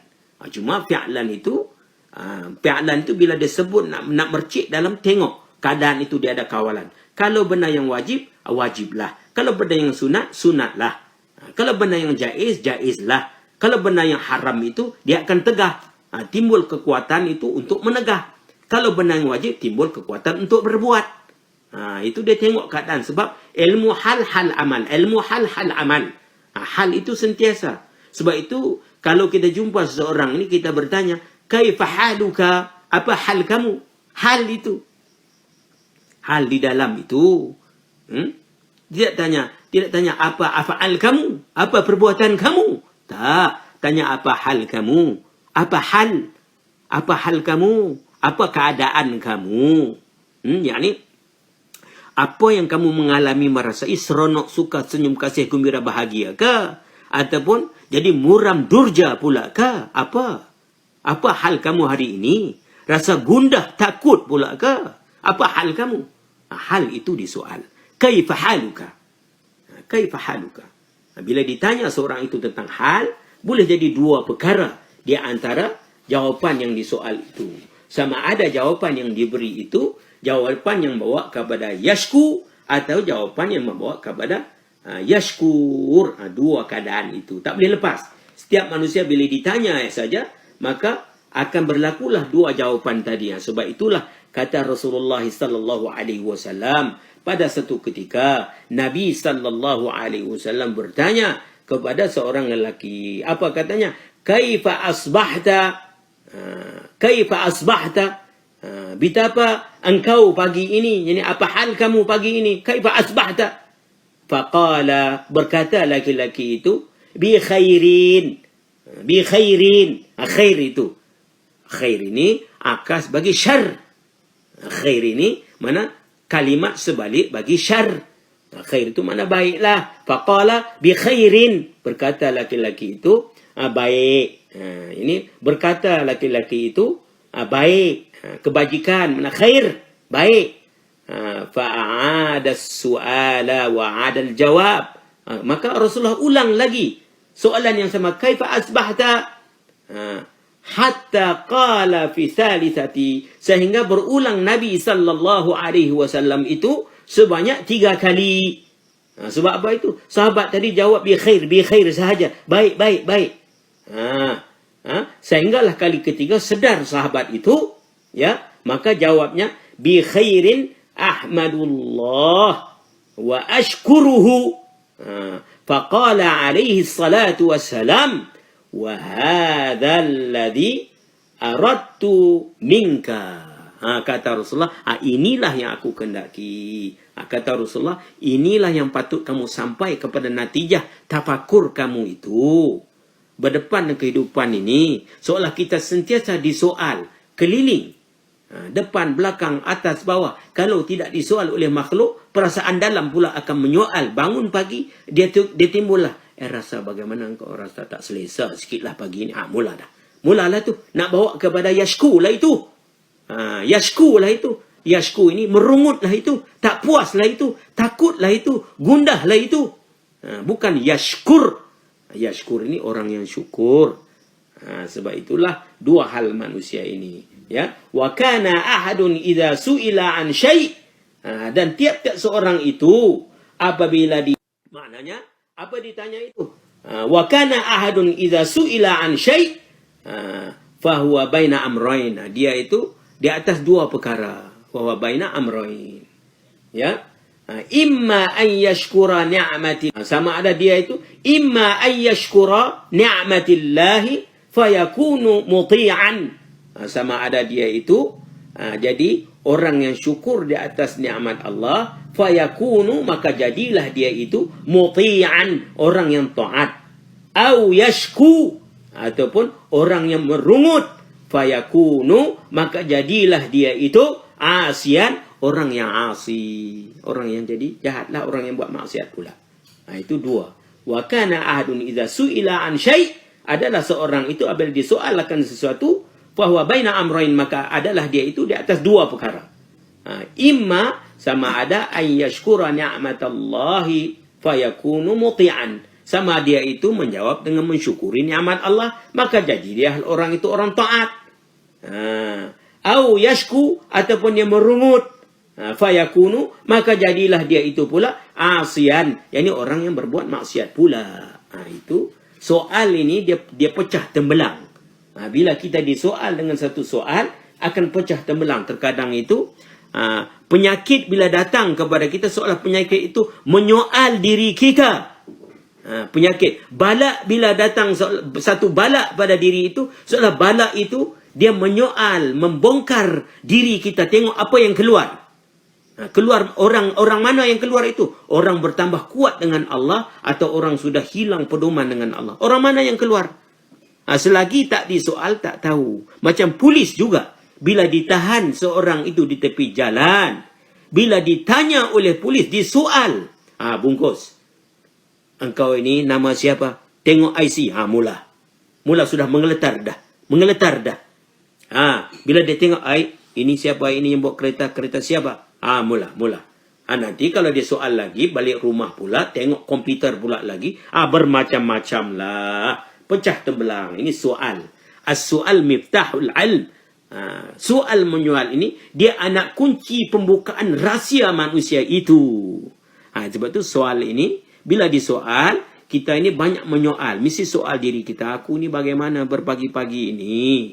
Cuma fi'lan itu bila dia sebut nak mercik dalam, tengok keadaan itu dia ada kawalan. Kalau benda yang wajib, wajiblah. Kalau benda yang sunat, sunatlah. Kalau benda yang jaiz, jaizlah. Kalau benda yang haram itu, dia akan tegah. Timbul kekuatan itu untuk menegah. Kalau benda yang wajib, timbul kekuatan untuk berbuat. Itu dia tengok keadaan. Sebab ilmu hal, hal, amal. Ilmu hal, hal, amal. Hal itu sentiasa. Sebab itu, kalau kita jumpa seseorang ini, kita bertanya, kaifa haluka? Apa hal kamu? Hal itu. Hal di dalam itu. Tidak tanya apa af'al kamu? Apa perbuatan kamu? Tak. Tanya apa hal kamu? Apa hal? Apa hal kamu? Apa keadaan kamu? Yakni, apa yang kamu mengalami, merasai seronok, suka, senyum, kasih, gembira, bahagia ke? Ataupun jadi muram durja pula ke? Apa? Apa hal kamu hari ini? Rasa gundah, takut pula ke? Apa hal kamu? Hal itu disoal. Kaifa haluka? Kaifa haluka? Bila ditanya seorang itu tentang hal, boleh jadi dua perkara di antara jawapan yang disoal itu. Sama ada jawapan yang diberi itu, jawapan yang membawa kepada yashku, atau jawapan yang membawa kepada yashkur. Dua keadaan itu. Tak boleh lepas. Setiap manusia bila ditanya saja, maka akan berlakulah dua jawapan tadi. Sebab itulah kata Rasulullah sallallahu alaihi wasallam, pada satu ketika Nabi sallallahu alaihi wasallam bertanya kepada seorang lelaki. Apa katanya? Kaifa asbahta? Kaifa asbahta? Betapa engkau pagi ini? Yani apa hal kamu pagi ini? Kaifa asbahta? Faqala, berkata laki-laki itu, bi khairin. Bi khairin. Khair itu. Khair ini akas bagi syar. Khair ini mana kalimat sebalik bagi syar. Khair itu mana baiklah. Faqala bi khairin. Berkata laki-laki itu, baik. Ini berkata laki-laki itu, baik. Kebajikan, mana khair, baik. Fa'ada su'ala wa'ada al-jawab. Maka Rasulullah ulang lagi soalan yang sama. Kaifa asbahta? Hatta qala fi thalithati. Sehingga berulang Nabi sallallahu alaihi wasallam itu sebanyak 3 kali. Sebab apa itu? Sahabat tadi jawab bi khair sahaja. Baik, baik, baik. Sehinggalah kali ketiga sedar sahabat itu, ya, maka jawabnya bi khairin ahmadullah wa ashkuruhu. Faqala alaihi salatu wassalam, wa hadha alladhi aradtu minka. Kata Rasulullah, inilah yang aku kendaki. Kata Rasulullah, inilah yang patut kamu sampai kepada natijah tafakur kamu itu. Berdepan dengan kehidupan ini, seolah kita sentiasa disoal, keliling, depan, belakang, atas, bawah. Kalau tidak disoal oleh makhluk, perasaan dalam pula akan menyoal. Bangun pagi, dia timbullah, rasa bagaimana engkau rasa tak selesa sikitlah pagi ini. Mulalah tu, nak bawa kepada yashku lah itu. Yashku lah itu. Yashku ini merungut lah itu, tak puas lah itu, takut lah itu, gundah lah itu. Bukan yashkur. Yashkur ini orang yang syukur. Sebab itulah dua hal manusia ini. Ya, wa kana ahadun idza su'ila an syai'. Dan tiap-tiap seorang itu apabila maknanya apa ditanya itu? Wa kana ahadun idza su'ila an syai' fahuwa baina amrayn. Dia itu di atas dua perkara. Fahuwa baina amrayn. Ya. Imma an yashkura ni'mati. Sama ada dia itu imma an yashkura ni'matillahi fayakunu muti'an. Sama ada dia itu jadi orang yang syukur di atas nikmat Allah, fayakunu, maka jadilah dia itu muti'an, orang yang taat. Au yashku, ataupun orang yang merungut, fayakunu, maka jadilah dia itu asian, orang yang asi, orang yang jadi jahatlah, orang yang buat maksiat pula. Itu dua. Wa kana ahadun idza su'ila an syai', adalah seorang itu apabila disoalkan sesuatu, bahwa baina amrain, maka adalah dia itu di atas dua perkara. Imma, sama ada ayyashkura ni'matallahi fayakunu muti'an, sama dia itu menjawab dengan mensyukuri nikmat Allah, maka jadi dia orang itu orang taat. Au yashku, ataupun dia merungut, fayakunu, maka jadilah dia itu pula asian, yakni orang yang berbuat maksiat pula. Itu soal ini dia pecah tembelang. Bila kita disoal dengan satu soal, akan pecah tembelang. Terkadang itu penyakit bila datang kepada kita, seolah penyakit itu menyoal diri kita. Penyakit balak bila datang, satu balak pada diri itu, seolah balak itu dia menyoal, membongkar diri kita. Tengok apa yang keluar. Keluar orang mana yang keluar itu? Orang bertambah kuat dengan Allah, atau orang sudah hilang pedoman dengan Allah? Orang mana yang keluar? Selagi tak disoal, tak tahu. Macam polis juga. Bila ditahan seorang itu di tepi jalan, bila ditanya oleh polis, disoal, bungkus. Engkau ini nama siapa? Tengok IC. Mula sudah menggeletar dah. Bila dia tengok, ini siapa ini yang bawa kereta siapa? Mula. Nanti kalau dia soal lagi, balik rumah pula, tengok komputer pula lagi, bermacam-macam lah. Pecah tembelang. Ini soal. As-soal miftahul ilm. Soal menyoal ini, dia anak kunci pembukaan rahsia manusia itu. Sebab tu soal ini, bila disoal, kita ini banyak menyoal. Mesti soal diri kita, aku ni bagaimana berpagi-pagi ini?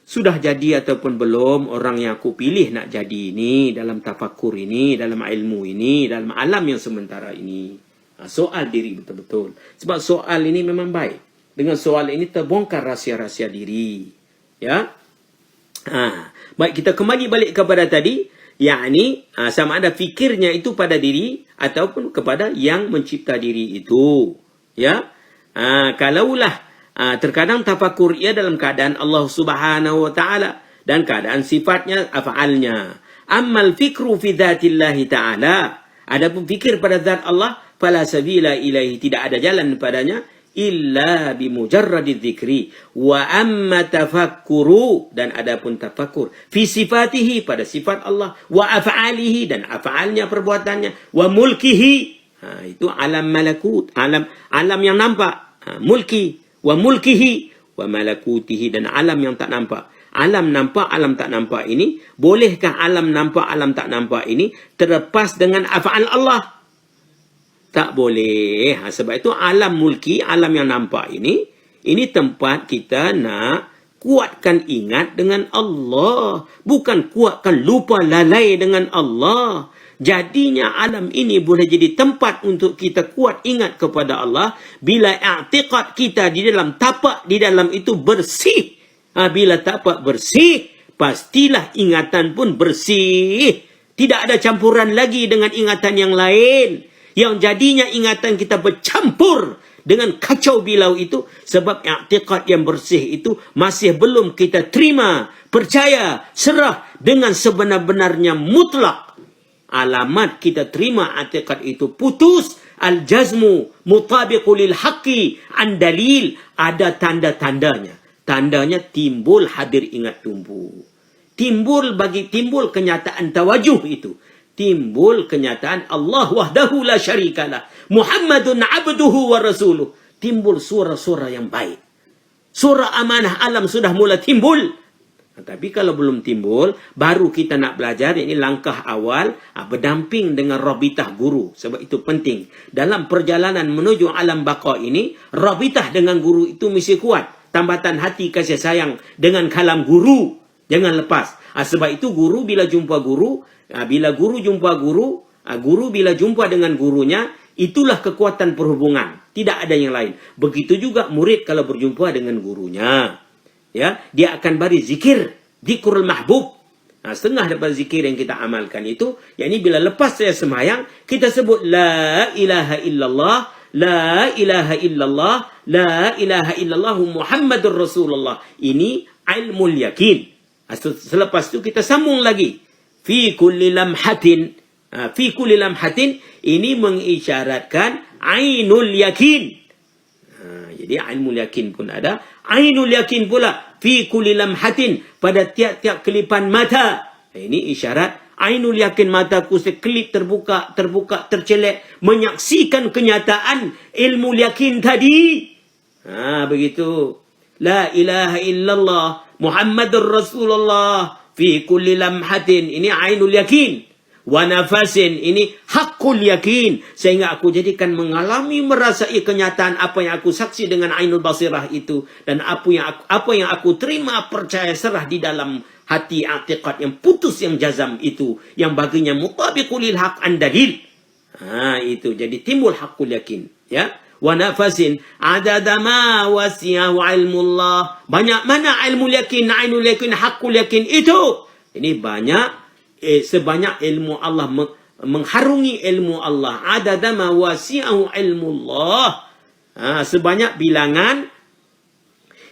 Sudah jadi ataupun belum orang yang aku pilih nak jadi ini, dalam tafakur ini, dalam ilmu ini, dalam alam yang sementara ini. Soal diri betul-betul. Sebab soal ini memang baik. Dengan soal ini terbongkar rahsia-rahsia diri. Ya. Baik, kita kembali balik kepada tadi. Yakni sama ada fikirnya itu pada diri ataupun kepada yang mencipta diri itu. Ya. Kalaulah terkadang tafakur ia dalam keadaan Allah Subhanahu wa taala dan keadaan sifatnya, af'alnya. Ammal fikru fi dzatillahi taala, adapun fikir pada zat Allah, fala sabila ilaihi, tidak ada jalan padanya illa bimujarradiz zikri. Wa amma tafakkuru, dan adapun tafakur fi sifatihi, pada sifat Allah, wa af'alihi, dan af'alnya, perbuatannya, wa mulkihi, itu alam malakut, alam yang nampak, mulki, wa mulkihi, wa malakutihi, dan alam yang tak nampak. Alam nampak, alam tak nampak ini, bolehkah alam nampak, alam tak nampak ini terlepas dengan af'al Allah? Tak boleh. Sebab itu alam mulki, alam yang nampak ini tempat kita nak kuatkan ingat dengan Allah. Bukan kuatkan lupa lalai dengan Allah. Jadinya alam ini boleh jadi tempat untuk kita kuat ingat kepada Allah bila i'tiqad kita di dalam tapak di dalam itu bersih. Bila tapak bersih, pastilah ingatan pun bersih. Tidak ada campuran lagi dengan ingatan yang lain. Yang jadinya ingatan kita bercampur dengan kacau bilau itu. Sebab i'tiqad yang bersih itu masih belum kita terima, percaya, serah dengan sebenar-benarnya mutlak. Alamat kita terima i'tiqad itu putus. Al-jazmu mutabiqu lil haqqi an dalil. Ada tanda-tandanya. Tandanya timbul hadir ingat tumbuh. Timbul kenyataan tawajuh itu. Timbul kenyataan Allah wahdahu la syarikalah. Muhammadun abduhu wa rasuluh. Timbul suara-suara yang baik. Surah amanah alam sudah mula timbul. Tapi kalau belum timbul, baru kita nak belajar. Ini langkah awal, berdamping dengan rabitah guru. Sebab itu penting. Dalam perjalanan menuju alam baqa ini, rabitah dengan guru itu mesti kuat. Tambatan hati kasih sayang dengan kalam guru. Jangan lepas. Sebab itu guru bila jumpa guru, bila guru jumpa guru, guru bila jumpa dengan gurunya, itulah kekuatan perhubungan. Tidak ada yang lain. Begitu juga murid kalau berjumpa dengan gurunya. Ya, dia akan beri zikir, zikrul mahbub. Setengah daripada zikir yang kita amalkan itu, yakni bila lepas saya sembahyang, kita sebut la ilaha illallah, la ilaha illallah, la ilaha illallah Muhammadur Rasulullah. Ini ilmul yakin. Selepas itu kita sambung lagi. Fi kulli lamhatin. Fi kulli lamhatin ini mengisyaratkan ainul yakin. Jadi ainul yakin pun ada. Ainul yakin pula. Fi kulli lamhatin. Pada tiap-tiap kelipan mata. Ini isyarat. Ainul yakin, mataku sekelip terbuka, tercelek. Menyaksikan kenyataan ilmu yakin tadi. Begitu. La ilaha illallah Muhammadur Rasulullah fi kulli lamhatin. Ini ainul yakin. Wa nafasin. Ini hakul yakin. Sehingga aku jadikan mengalami, merasai kenyataan apa yang aku saksi dengan ainul basirah itu. Dan apa yang aku terima, percaya, serah di dalam hati, i'tiqad yang putus, yang jazam itu. Yang baginya mutabiqulil haq an dalil. Itu. Jadi timbul hakul yakin. Ya. Wa nafasin adada ma wasi'ahu ilmullah. Banyak mana ilmu yakin, ainul yakin, hakul yakin itu. Ini banyak, sebanyak ilmu Allah, mengharungi ilmu Allah. Adada ma wasi'ahu ilmullah. Sebanyak bilangan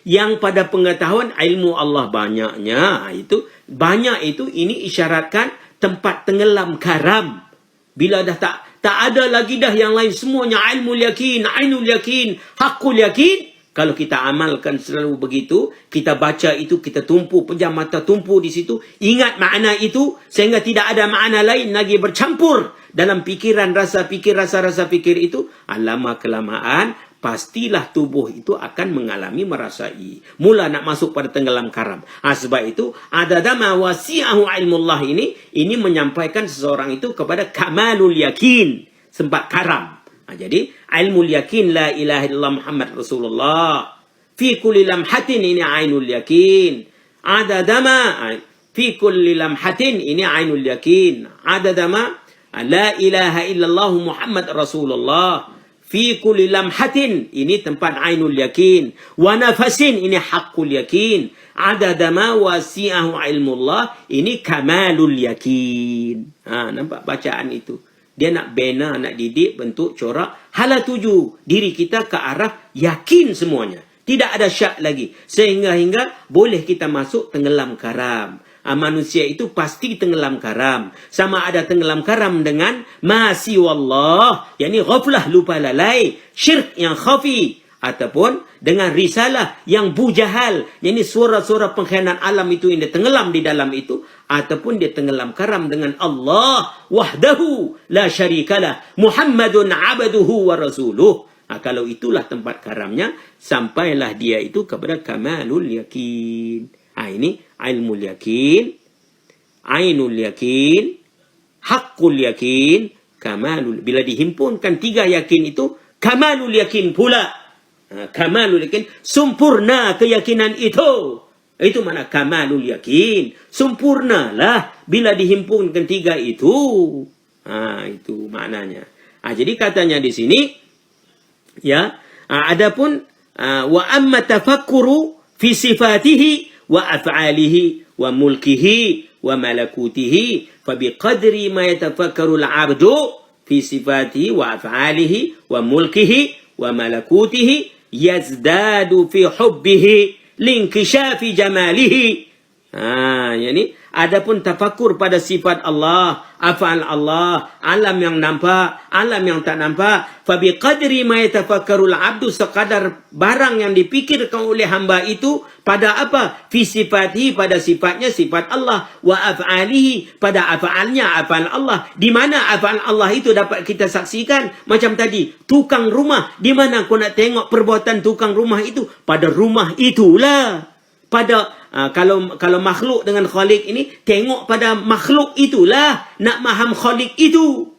yang pada pengetahuan ilmu Allah banyaknya. Itu banyak itu, ini isyaratkan tempat tenggelam karam. Bila dah tak ada lagi dah yang lain, semuanya ilmu yakin, ainul yakin, hakul yakin. Kalau kita amalkan selalu begitu, kita baca itu, kita tumpu, pejam mata tumpu di situ, ingat makna itu, sehingga tidak ada makna lain lagi bercampur dalam pikiran, rasa fikir itu, lama kelamaan, pastilah tubuh itu akan mengalami, merasai. Mula nak masuk pada tenggelam karam. Sebab itu, adadama wasi'ahu ilmullah ini menyampaikan seseorang itu kepada kamalul yakin. Sempat karam. Jadi, ilmul yakin, la ilaha illallah Muhammad Rasulullah. Fi kulli lamhatin, ini ainul yakin. Adadama, fi kulli lamhatin, ini ainul yakin. Adadama, la ilaha illallah Muhammad Rasulullah. Fi kulli lamhatin, ini tempat ainul yakin. Wa nafasin, ini hakul yakin. Adada ma wasi'ahu ilmullah, ini kamalul yakin. Nampak bacaan itu. Dia nak bina, nak didik, bentuk, corak. Hala tuju diri kita ke arah yakin semuanya. Tidak ada syak lagi. Sehingga boleh kita masuk tenggelam karam. Manusia itu pasti tenggelam karam. Sama ada tenggelam karam dengan masi wallah, yakni ghaflah, lupa lalai, syirk yang khafi, ataupun dengan risalah yang bujahal, yakni suara-suara pengkhianat alam itu yang dia tenggelam di dalam itu, ataupun dia tenggelam karam dengan Allah wahdahu la syarikalah Muhammadun abduhu wa rasuluh. Kalau itulah tempat karamnya, sampailah dia itu kepada kamalul yakin. Ini ilmu yakin, ainul yakin, hakul yakin, kamalul. Bila dihimpunkan tiga yakin itu, kamalul yakin pula. Kamalul yakin, sempurna keyakinan itu. Itu mana kamalul yakin. Sempurnalah bila dihimpunkan tiga itu. Itu maknanya. Jadi katanya di sini, ya, adapun wa amma tafakkuru fi sifatihi wa af'alihi wa mulkihi wa malakutihi fa biqadri ma yatafakkaru al-'abdu fi sifatihi wa af'alihi wa mulkihi wa malakutihi yazdadu fi hubbihi linkishafi jamalihi. Yani adapun tafakur pada sifat Allah, af'al Allah, alam yang nampak, alam yang tak nampak, fa biqadri ma yatafakkarul 'abdu, sekadar barang yang dipikirkan oleh hamba itu pada apa? Fi sifatihi, pada sifatnya, sifat Allah, wa af'alihi, pada af'alnya, af'al Allah. Di mana af'al Allah itu dapat kita saksikan? Macam tadi, tukang rumah, di mana kau nak tengok perbuatan tukang rumah itu? Pada rumah itulah. Pada kalau makhluk dengan khalik ini, tengok pada makhluk itulah nak faham khalik itu.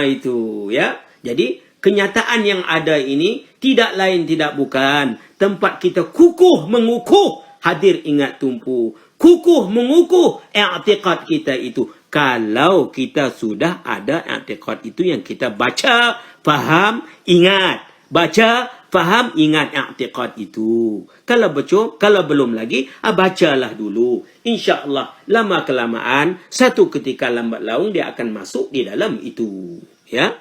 Itu ya. Jadi kenyataan yang ada ini tidak lain tidak bukan tempat kita kukuh mengukuh hadir ingat tumpu, kukuh mengukuh i'tiqad kita itu. Kalau kita sudah ada i'tiqad itu yang kita baca, faham, ingat. Baca, faham, ingat i'tiqad itu. Kalau belum lagi, bacalah dulu. InsyaAllah, lama kelamaan, satu ketika lambat laun, dia akan masuk di dalam itu. Ya.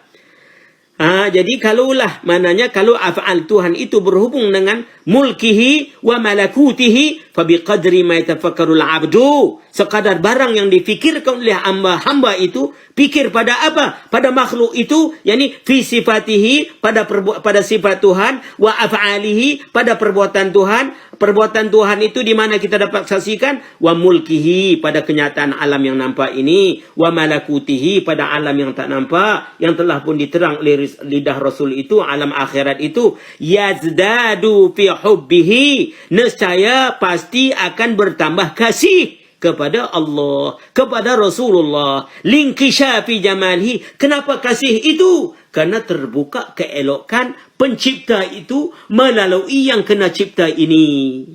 Jadi kalau af'al Tuhan itu berhubung dengan mulkihi wa malakutihi, fabiqadri ma yatafakkarul abdu. Sekadar barang yang difikirkan oleh hamba itu, fikir pada apa? Pada makhluk itu, yakni fi sifatihi, pada sifat Tuhan, wa af'alihi, pada perbuatan Tuhan. Perbuatan Tuhan itu di mana kita dapat saksikan, wa mulkihi, pada kenyataan alam yang nampak ini, wa malakutihi, pada alam yang tak nampak, yang telah pun diterang oleh lidah Rasul itu, alam akhirat itu, yazdadu fi hubbihi, nescaya pasti akan bertambah kasih kepada Allah, kepada Rasulullah, linkishafi jamalihi. Kenapa kasih itu? Karena terbuka keelokan pencipta itu melalui yang kena cipta ini.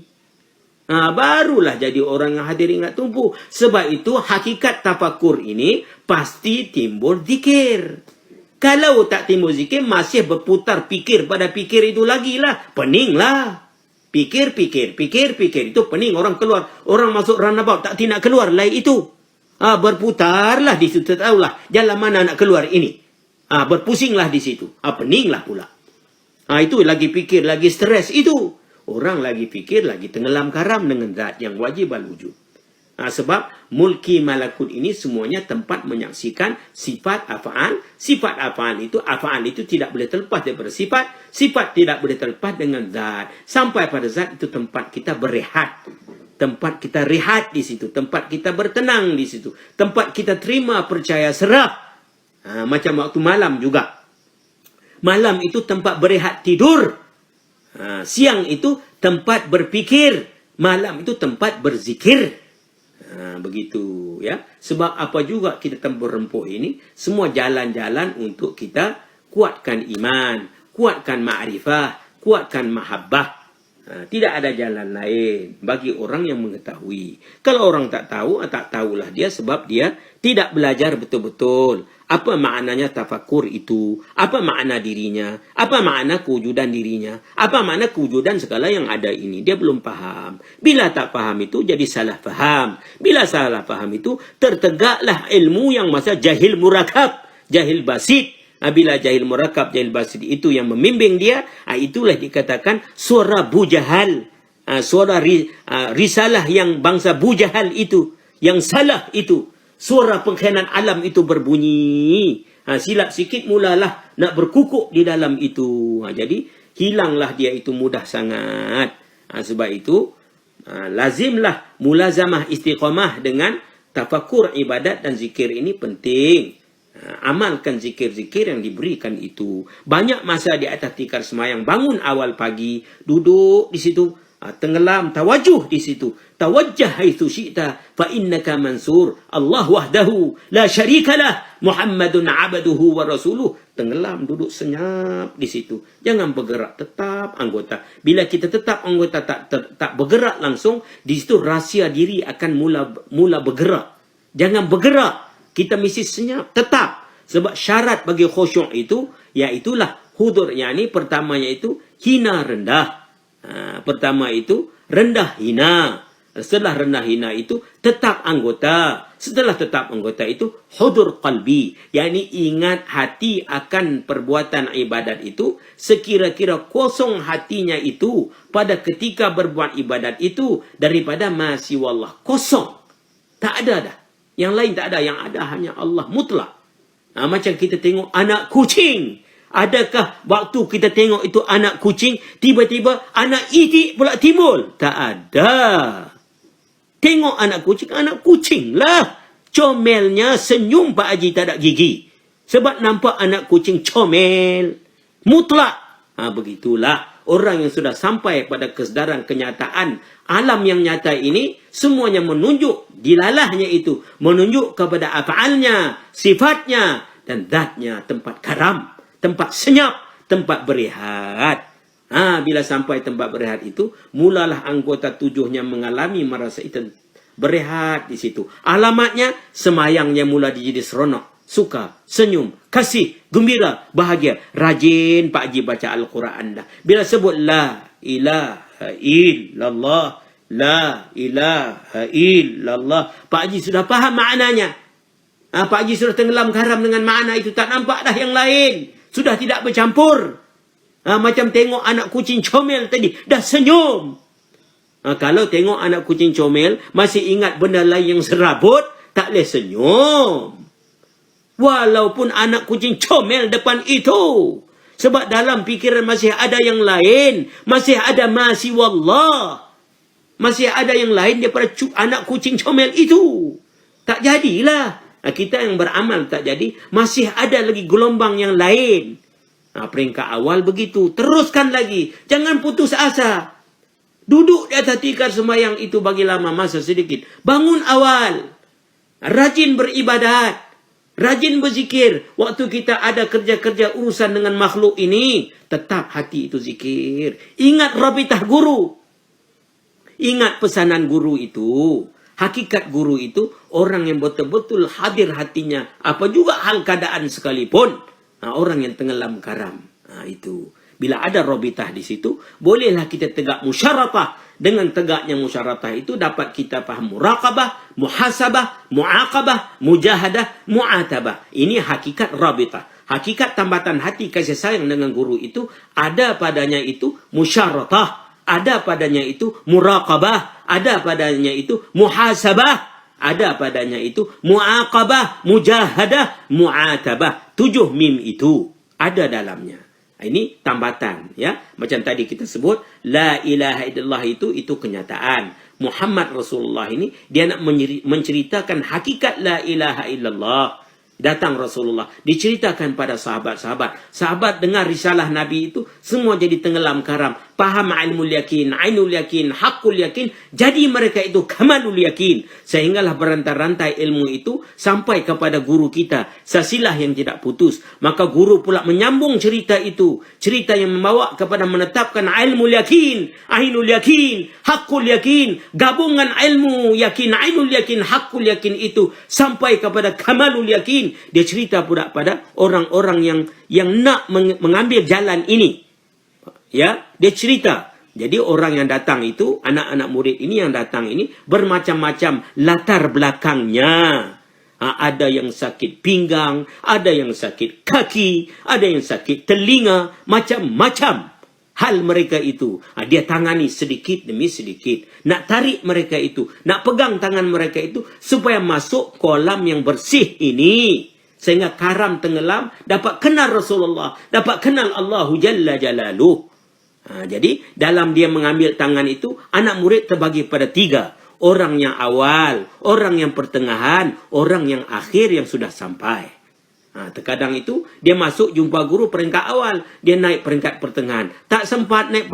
Barulah jadi orang yang hadir ingat tumpu. Sebab itu hakikat tafakur ini pasti timbul zikir. Kalau tak timbul zikir, masih berputar fikir pada fikir itu lagi lah. Peninglah. Pikir. Itu pening. Orang keluar. Orang masuk runabout. Tak nak keluar lah itu. Berputarlah di situ. Tahulah jalan mana nak keluar ini. Berpusinglah di situ. Peninglah pula. Itu lagi fikir, lagi stres itu. Orang lagi fikir, lagi tenggelam karam dengan zat yang wajib al-wujud. Sebab mulki malakut ini semuanya tempat menyaksikan sifat af'al. Sifat af'al itu tidak boleh terlepas daripada sifat. Sifat tidak boleh terlepas dengan zat. Sampai pada zat itu tempat kita berehat. Tempat kita rehat di situ. Tempat kita bertenang di situ. Tempat kita terima, percaya, serah. Macam waktu malam juga. Malam itu tempat berehat tidur. Siang itu tempat berfikir. Malam itu tempat berzikir. Begitu ya. Sebab apa juga kita tempur rempuk ini, semua jalan-jalan untuk kita kuatkan iman, kuatkan ma'rifah, kuatkan mahabbah. Tidak ada jalan lain bagi orang yang mengetahui. Kalau orang tak tahu, tak tahulah dia sebab dia tidak belajar betul-betul. Apa maknanya tafakur itu? Apa makna dirinya? Apa makna kewujudan dirinya? Apa makna kewujudan segala yang ada ini? Dia belum faham. Bila tak faham itu jadi salah faham. Bila salah faham itu tertegaklah ilmu yang masa jahil murakab, jahil basit. Bila jahil murakab, jahil basit itu yang membimbing dia, itulah dikatakan suara bujahal. Suara risalah yang bangsa bujahal itu, yang salah itu. Suara pengkhianat alam itu berbunyi. Silap sikit mulalah nak berkukuk di dalam itu. Jadi hilanglah dia itu mudah sangat. Sebab itu lazimlah mulazamah istiqamah dengan tafakur ibadat dan zikir ini penting. Amalkan zikir-zikir yang diberikan itu. Banyak masa di atas tikar semayang, bangun awal pagi, duduk di situ, tenggelam, tawajuh di situ. Tawajjah haitsu syi'ta fa innaka mansur. Allah wahdahu la syarikalah, Muhammadun abduhu wa rasuluh. Tenggelam, duduk senyap di situ. Jangan bergerak, tetap anggota. Bila kita tetap anggota, tak bergerak langsung, di situ rahsia diri akan mula bergerak. Jangan bergerak. Kita mesti senyap, tetap. Sebab syarat bagi khusyuk itu, iaitulah hudur. Yang pertamanya itu hina rendah. Pertama itu rendah hina. Setelah rendah hina itu tetap anggota. Setelah tetap anggota itu hudur qalbi. Yakni ingat hati akan perbuatan ibadat itu. Sekira-kira kosong hatinya itu pada ketika berbuat ibadat itu daripada masih wallah. Kosong. Tak ada dah. Yang lain tak ada. Yang ada hanya Allah mutlak. Macam kita tengok anak kucing. Adakah waktu kita tengok itu anak kucing, tiba-tiba anak itik pula timbul? Tak ada. Tengok anak kucing lah. Comelnya senyum Pak Haji tak ada gigi. Sebab nampak anak kucing comel. Mutlak. Begitulah. orang yang sudah sampai pada kesedaran kenyataan alam yang nyata ini, semuanya menunjuk dilalahnya itu, menunjuk kepada af'alnya, sifatnya, dan zatnya, tempat karam, tempat senyap, tempat berehat. Bila sampai tempat berehat itu, mulalah anggota tujuhnya mengalami merasa itu berehat di situ. Alamatnya, semayangnya mula jadi seronok, suka, senyum, kasih, gembira, bahagia. Rajin Pak Haji baca Al-Quran dah. Bila sebut la ilaha illallah, la ilaha illallah, Pak Haji sudah faham maknanya. Pak Haji sudah tenggelam garam dengan makna itu. Tak nampak dah yang lain. Sudah tidak bercampur. Macam tengok anak kucing comel tadi, dah senyum. Kalau tengok anak kucing comel, masih ingat benda lain yang serabut, tak boleh senyum. Walaupun anak kucing comel depan itu. Sebab dalam fikiran masih ada yang lain. Masih ada masih wallah. Masih ada yang lain daripada anak kucing comel itu. Tak jadilah. Kita yang beramal tak jadi. Masih ada lagi gelombang yang lain. Peringkat awal begitu. Teruskan lagi. Jangan putus asa. Duduk di atas tikar sembahyang itu bagi lama masa sedikit. Bangun awal. Rajin beribadat. Rajin berzikir. Waktu kita ada kerja-kerja urusan dengan makhluk ini, tetap hati itu zikir. Ingat rabitah guru. Ingat pesanan guru itu. Hakikat guru itu orang yang betul-betul hadir hatinya. Apa juga hal keadaan sekalipun. Orang yang tenggelam karam. Itu. Bila ada rabitah di situ, bolehlah kita tegak musyaratah. Dengan tegaknya musyaratah itu dapat kita faham muraqabah, muhasabah, muaqabah, mujahadah, mu'atabah. Ini hakikat rabitah. Hakikat tambatan hati kasih sayang dengan guru itu ada padanya itu musyaratah, ada padanya itu muraqabah, ada padanya itu muhasabah, ada padanya itu muaqabah, mujahadah, mu'atabah. 7 mim itu ada dalamnya. Ini tambatan, ya. Macam tadi kita sebut, la ilaha illallah itu kenyataan. Muhammad Rasulullah ini, dia nak menceritakan hakikat la ilaha illallah. Datang Rasulullah, diceritakan pada sahabat-sahabat. Sahabat dengar risalah Nabi itu, semua jadi tenggelam karam. Paham ilmul yakin, ainul yakin, haqqul yakin. Jadi mereka itu kamalul yakin. Sehinggalah berantai-rantai ilmu itu sampai kepada guru kita. Silsilah yang tidak putus. Maka guru pula menyambung cerita itu. Cerita yang membawa kepada menetapkan ilmul yakin, ainul yakin, haqqul yakin. Gabungan ilmu yakin, ainul yakin, haqqul yakin itu sampai kepada kamalul yakin. Dia cerita pula pada orang-orang yang nak mengambil jalan ini. Ya, dia cerita. Jadi orang yang datang itu, anak-anak murid ini yang datang ini bermacam-macam latar belakangnya. Ada yang sakit pinggang, ada yang sakit kaki, ada yang sakit telinga, macam-macam hal mereka itu. Dia tangani sedikit demi sedikit. Nak tarik mereka itu, nak pegang tangan mereka itu supaya masuk kolam yang bersih ini. Sehingga karam tenggelam, dapat kenal Rasulullah, dapat kenal Allahu Jalla Jalaluh. Jadi dalam dia mengambil tangan itu, anak murid terbagi pada 3. Orang yang awal, orang yang pertengahan, orang yang akhir yang sudah sampai. Terkadang itu dia masuk jumpa guru peringkat awal, dia naik peringkat pertengahan. Tak sempat naik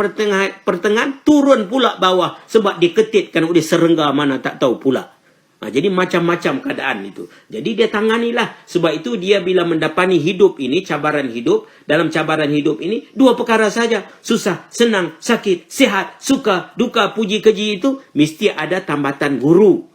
pertengahan, turun pula bawah sebab diketitkan oleh serangga mana tak tahu pula. Jadi macam-macam keadaan itu. Jadi dia tanganilah. Sebab itu dia bila mendapati hidup ini, cabaran hidup, dalam cabaran hidup ini, 2 perkara saja. Susah, senang, sakit, sihat, suka, duka, puji, keji itu, mesti ada tambatan guru.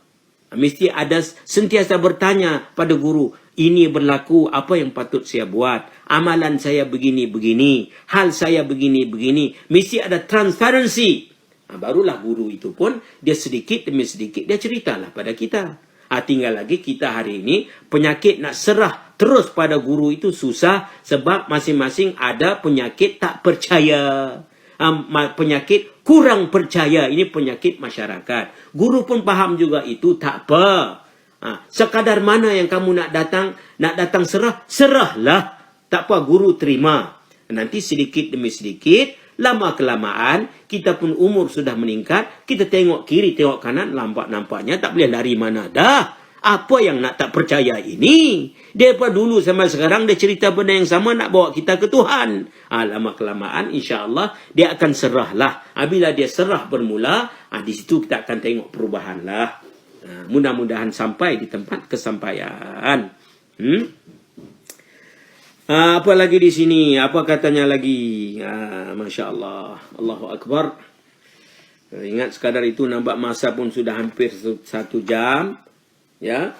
Mesti ada sentiasa bertanya pada guru. Ini berlaku, apa yang patut saya buat? Amalan saya begini-begini. Hal saya begini-begini. Mesti ada transparansi. Barulah guru itu pun, dia sedikit demi sedikit, dia ceritalah pada kita. Tinggal lagi kita hari ini, penyakit nak serah terus pada guru itu susah. Sebab masing-masing ada penyakit tak percaya. Penyakit kurang percaya. Ini penyakit masyarakat. Guru pun faham juga itu, tak apa. Sekadar mana yang kamu nak datang serah, serahlah. Tak apa, guru terima. Nanti sedikit demi sedikit, lama-kelamaan, kita pun umur sudah meningkat, kita tengok kiri, tengok kanan, nampaknya tak boleh lari mana dah. Apa yang nak tak percaya ini? Daripada dulu sampai sekarang dia cerita benda yang sama nak bawa kita ke Tuhan. Lama-kelamaan insya-Allah dia akan serahlah. Bila dia serah bermula, di situ kita akan tengok perubahan lah. Mudah-mudahan sampai di tempat kesampaian. Apa lagi di sini? Apa katanya lagi? Masya Allah. Allahu Akbar. Ingat sekadar itu, nampak masa pun sudah hampir 1 jam. Ya,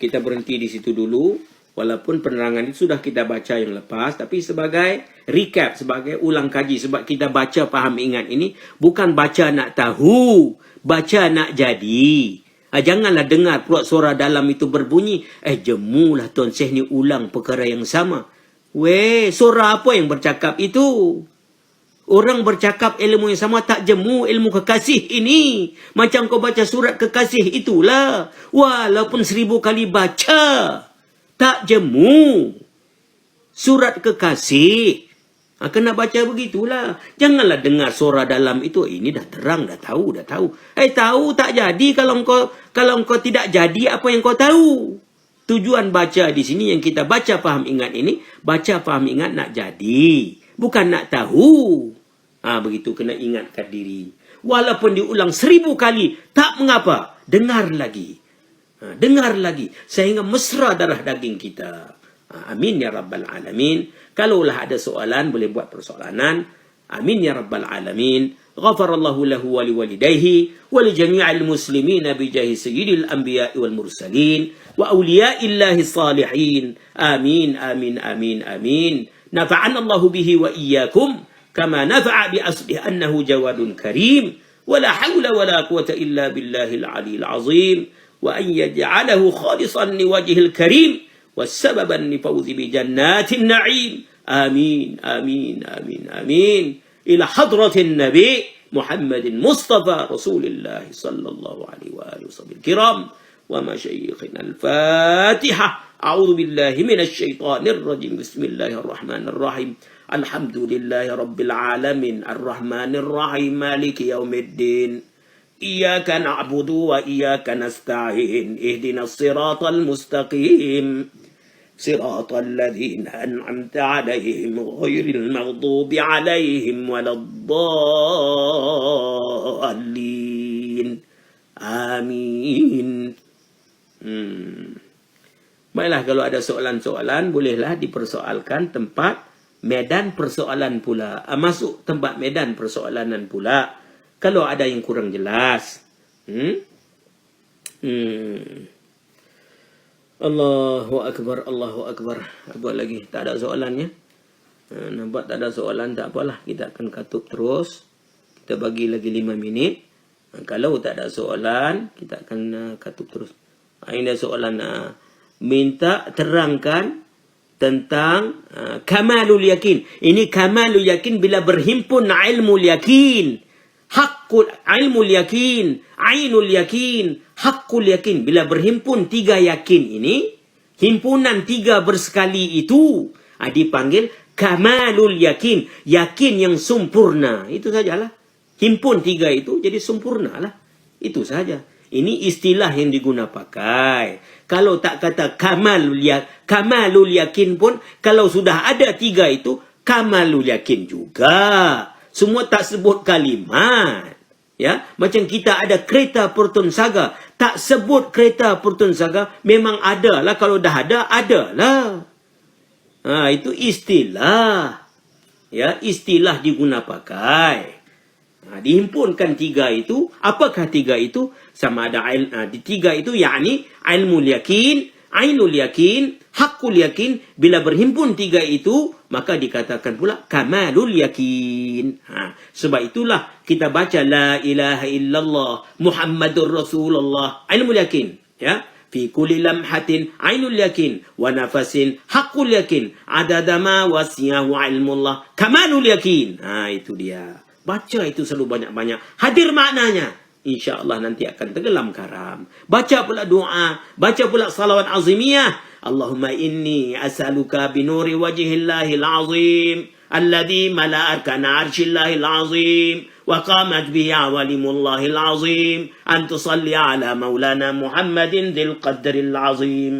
kita berhenti di situ dulu. Walaupun penerangan itu sudah kita baca yang lepas, tapi sebagai recap, sebagai ulang kaji. Sebab kita baca faham ingat ini bukan baca nak tahu, baca nak jadi. Janganlah dengar pula suara dalam itu berbunyi, jemulah Tuan Syekh ni ulang perkara yang sama. Weh, suara apa yang bercakap itu? Orang bercakap ilmu yang sama tak jemu ilmu kekasih ini. Macam kau baca surat kekasih itulah. Walaupun 1000 kali baca, tak jemu surat kekasih. Kena baca begitulah. Janganlah dengar suara dalam itu. Ini dah terang, dah tahu. Tahu tak jadi kalau engkau tidak jadi apa yang kau tahu. Tujuan baca di sini yang kita baca faham ingat ini, baca faham ingat nak jadi, bukan nak tahu. Begitu kena ingatkan diri. Walaupun diulang 1000 kali, tak mengapa. Dengar lagi. Dengar lagi. Sehingga mesra darah daging kita. Amin ya Rabbal Alamin. Kalaulah ada soalan, boleh buat persoalanan. Amin ya Rabbal Alamin. Ghafarallahu lahu wa liwalidayhi wa li jami'il muslimina bi jahi sayyidil anbiya'i wal mursalin wa awliya'illahi salihin. Amin, amin, amin, amin. Nafa'ana Allahu bihi wa iyyakum kama nafa'a bi asli annahu jawadun karim wa la hawla wa la quwwata illa billahil aliyyil azim wa an yaj'alahu khalisan liwajhil karim was sababan li fawzi bi jannatin na'im. Amin, amin, amin, amin. إلى حضرة النبي محمد مصطفى رسول الله صلى الله عليه وآله وصحبه الكرام ومشايخنا الفاتحة. أعوذ بالله من الشيطان الرجيم. بسم الله الرحمن الرحيم. الحمد لله رب العالمين الرحمن الرحيم مالك يوم الدين إياك نعبد وإياك نستعين اهدنا الصراط المستقيم صراط الذين أنعمت عليهم غير المغضوب عليهم ولا الضالين. Amin. Baiklah, kalau ada soalan-soalan, bolehlah dipersoalkan tempat medan persoalan pula. Masuk tempat medan persoalanan pula. Kalau ada yang kurang jelas. Allahu Akbar, Allahu Akbar. Apa lagi? Tak ada soalannya? Nampak tak ada soalan, tak apalah. Kita akan katup terus. Kita bagi lagi 5 minit. Kalau tak ada soalan, kita akan katup terus. Ini soalan. Minta terangkan tentang kamalul yakin. Ini kamalul yakin bila berhimpun ilmu yakin. Hakul ilmu yakin, ainul yakin, hakul yakin. Bila berhimpun 3 yakin ini, himpunan 3 bersekali itu dipanggil kamalul yakin, yakin yang sempurna. Itu sajalah. Himpun 3 itu jadi sempurna lah. Itu saja. Ini istilah yang diguna pakai. Kalau tak kata kamalul yakin pun, kalau sudah ada 3 itu, kamalul yakin juga. Semua tak sebut kalimat. Ya, macam kita ada kereta Purtun Saga, tak sebut kereta Purtun Saga, memang ada lah. Kalau dah ada, adalah. Itu istilah. Ya, istilah diguna pakai. Dihimpunkan 3 itu. Apakah 3 itu? Sama ada di 3 itu, yakni ilmu yakin, ainul yakin, hakul yakin. Bila berhimpun 3 itu, maka dikatakan pula kamalul yakin. Sebab itulah kita baca la ilaha illallah Muhammadur Rasulullah, ainul yakin. Ya, fi kulli lamhatin ainul yakin wa nafasin hakul yakin adada ma wasiyahu ilmullah kamalul yakin. Itu dia. Baca itu selalu banyak-banyak. Hadir maknanya. InsyaAllah nanti akan tenggelam karam. Baca pula doa. Baca pula salawat azimiyah. Allahumma inni as'aluka binuri wajhillahil azim الذي ملأ أركان عرش الله العظيم وقامت به عوالم الله العظيم أن تصلي على مولانا محمد ذي القدر العظيم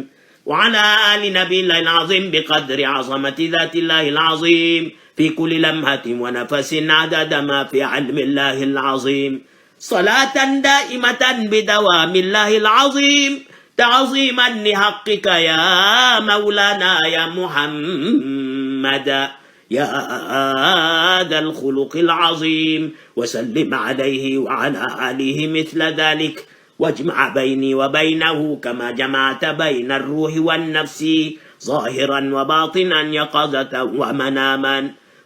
وعلى آل نبي الله العظيم بقدر عظمة ذات الله العظيم في كل لمحة ونفس عدد ما في علم الله العظيم صلاة دائمة بدوام الله العظيم تعظيما لحقك يا مولانا يا محمد يا ذا الخلق العظيم وسلم عليه وعلى آله مثل ذلك واجمع بيني وبينه كما جمعت بين الروح والنفس ظاهرا وباطنا يقظة ومناما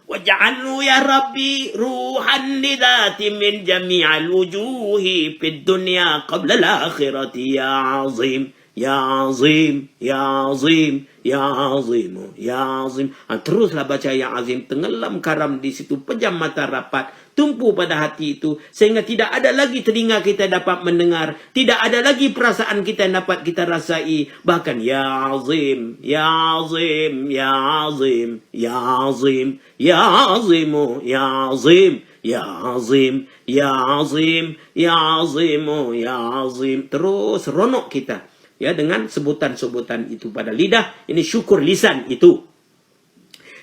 واجعله يا ربي روحا لذات من جميع الوجوه في الدنيا قبل الآخرة يا عظيم يا عظيم يا عظيم ya azim ya azim. Teruslah baca ya azim, tenggelam karam di situ, pejam mata rapat, tumpu pada hati itu sehingga tidak ada lagi telinga kita dapat mendengar, tidak ada lagi perasaan kita dapat kita rasai, bahkan ya azim ya azim ya azim ya azim ya azim ya azim ya azim ya azim ya azim ya azim, terus ronok kita ya dengan sebutan-sebutan itu pada lidah. Ini syukur lisan itu.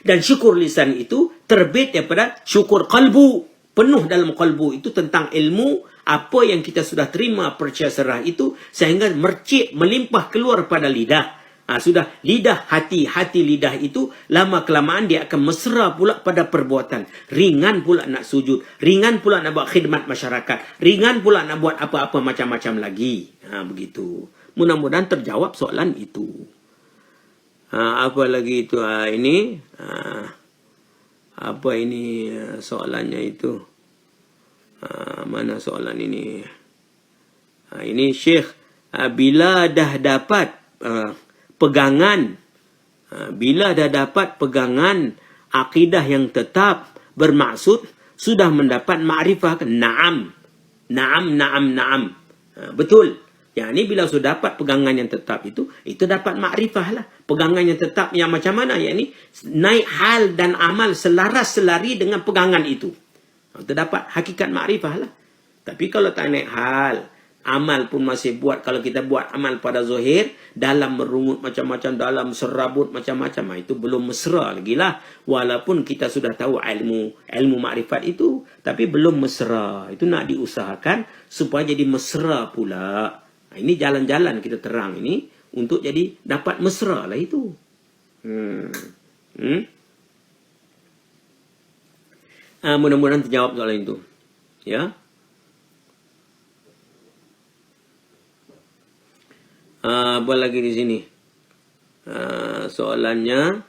Dan syukur lisan itu terbit daripada syukur kalbu. Penuh dalam kalbu itu tentang ilmu apa yang kita sudah terima percaya serah itu sehingga mercik melimpah keluar pada lidah. Sudah lidah, hati lidah itu lama kelamaan dia akan mesra pula pada perbuatan. Ringan pula nak sujud, ringan pula nak buat khidmat masyarakat, ringan pula nak buat apa-apa macam-macam lagi. Begitu. Mudah-mudahan terjawab soalan itu. Apa lagi itu? Ini apa ini soalannya itu? Mana soalan ini? Ini Syekh, bila dah dapat pegangan, bila dah dapat pegangan akidah yang tetap bermaksud sudah mendapat ma'rifah. Naam. Betul. Yang ini bila sudah dapat pegangan yang tetap itu dapat makrifah lah. Pegangan yang tetap yang macam mana? Yang ini naik hal dan amal selaras selari dengan pegangan itu. Itu dapat hakikat makrifah lah. Tapi kalau tak naik hal, amal pun masih buat. Kalau kita buat amal pada zahir, dalam merungut macam-macam, dalam serabut macam-macam, itu belum mesra lagi lah. Walaupun kita sudah tahu ilmu makrifat itu, tapi belum mesra. Itu nak diusahakan supaya jadi mesra pula. Ini jalan-jalan kita terang ini untuk jadi dapat mesra lah itu. Mudah-mudahan terjawab soalan itu. Ya. Apa lagi di sini? Soalannya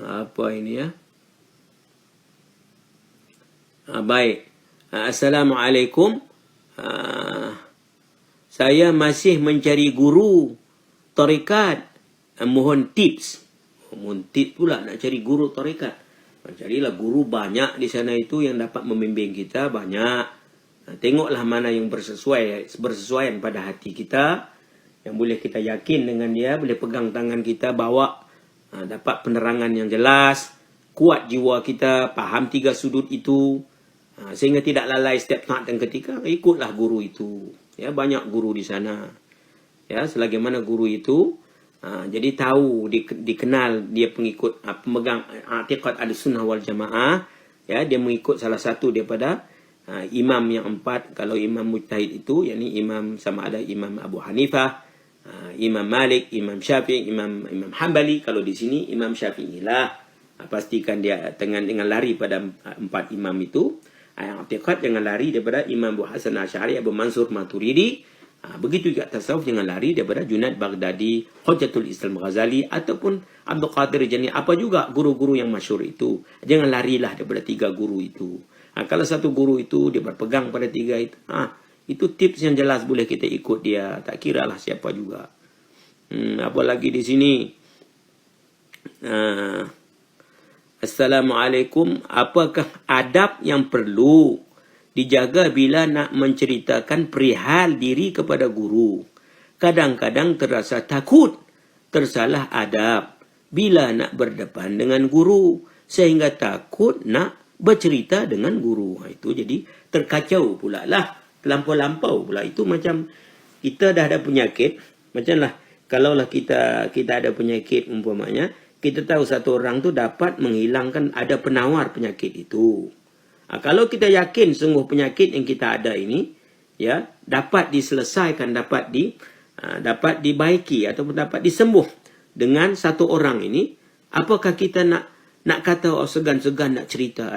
apa ini ya? Baik. Assalamualaikum. Saya masih mencari guru tarekat. Mohon tips. Mohon tips pula nak cari guru tarekat. Carilah guru banyak di sana itu yang dapat membimbing kita banyak. Tengoklah mana yang bersesuaian pada hati kita, yang boleh kita yakin dengan dia, boleh pegang tangan kita, bawa dapat penerangan yang jelas, kuat jiwa kita, faham 3 sudut itu. Sehingga tidak lalai setiap saat dan ketika, ikutlah guru itu. Ya, banyak guru di sana. Ya, selagi mana guru itu, jadi tahu, dikenal dia pengikut, pemegang i'tiqad Ahlussunnah wal Jamaah. Ya, dia mengikut salah satu daripada imam yang 4. Kalau imam mujtahid itu, yakni imam sama ada imam Abu Hanifah, Imam Malik, Imam Syafi'i, Imam Hanbali. Kalau di sini Imam Syafi'i lah. Pastikan dia dengan lari pada 4 imam itu. I'tiqad jangan lari daripada Imam Abu Hasan Asy'ari, Abu Mansur Maturidi. Begitu juga tasawuf jangan lari daripada Junaid Baghdadi, Hujjatul Islam Ghazali ataupun Abdul Qadir Jani. Apa juga guru-guru yang masyhur itu. Jangan larilah daripada 3 guru itu. Kalau satu guru itu dia berpegang pada 3 itu, itu tips yang jelas boleh kita ikut dia. Tak kiralah siapa juga. Apa lagi di sini? Assalamualaikum. Apakah adab yang perlu dijaga bila nak menceritakan perihal diri kepada guru? Kadang-kadang terasa takut, tersalah adab. bila nak berdepan dengan guru, sehingga takut nak bercerita dengan guru. Itu jadi terkacau pula lah, terlampau-lampau pula. Itu macam kita dah ada penyakit, macam lah kalaulah kita ada penyakit umpamanya, kita tahu satu orang tu dapat menghilangkan, ada penawar penyakit itu. Kalau kita yakin sungguh penyakit yang kita ada ini ya dapat diselesaikan, dapat dibaiki ataupun dapat disembuh dengan satu orang ini, apakah kita nak kata segan-segan nak cerita?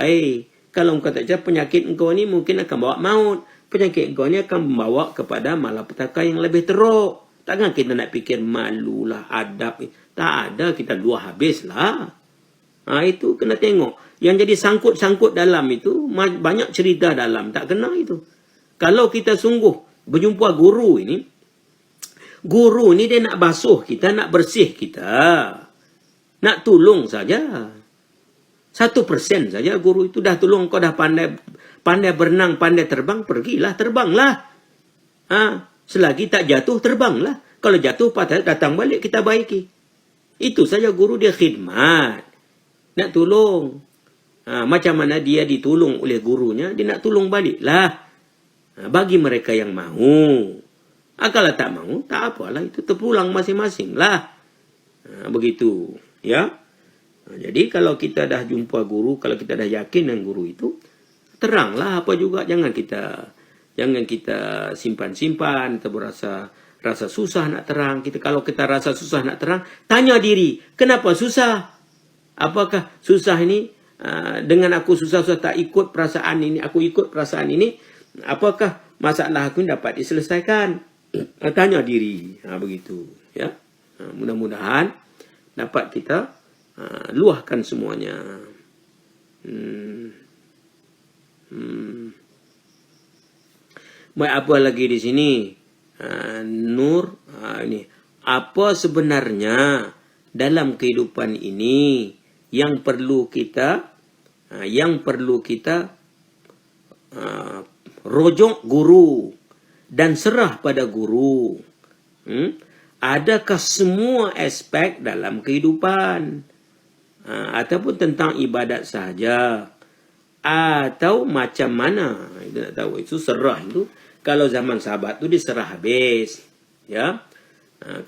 Kalau engkau tak cerita, penyakit engkau ni mungkin akan bawa maut. Penyakit engkau ni akan membawa kepada malapetaka yang lebih teruk. Takkan kita nak fikir malulah, adab. Tak ada, kita luah habislah. Itu kena tengok. Yang jadi sangkut-sangkut dalam itu, banyak cerita dalam. Tak kena itu. Kalau kita sungguh berjumpa guru ini dia nak basuh kita, nak bersih kita. Nak tolong saja. 1% saja guru itu dah tolong kau, dah pandai berenang, pandai terbang, pergilah, terbanglah. Selagi tak jatuh, terbanglah. Kalau jatuh, patah, datang balik, kita baiki. Itu saja guru, dia khidmat. Nak tolong. Macam mana dia ditolong oleh gurunya, dia nak tolong baliklah. Bagi mereka yang mahu. Kalau tak mahu, tak apalah. Itu terpulang masing-masing lah. Begitu. Ya. Jadi kalau kita dah jumpa guru, kalau kita dah yakin dengan guru itu, teranglah apa juga. Jangan kita simpan-simpan atau rasa susah nak terang. Kalau kita rasa susah nak terang, tanya diri, kenapa susah? Apakah susah ini dengan aku susah-susah tak ikut perasaan ini, aku ikut perasaan ini, apakah masalah aku ini dapat diselesaikan? Tanya diri. Begitu, ya. Mudah-mudahan dapat kita luahkan semuanya. Baik, apa lagi di sini? Nur, ini apa sebenarnya dalam kehidupan ini yang perlu kita rojok guru dan serah pada guru. Adakah semua aspek dalam kehidupan? Ataupun tentang ibadat sahaja, atau macam mana? Kita nak tahu. Itu serah itu. Kalau zaman sahabat tu diserah habis, ya.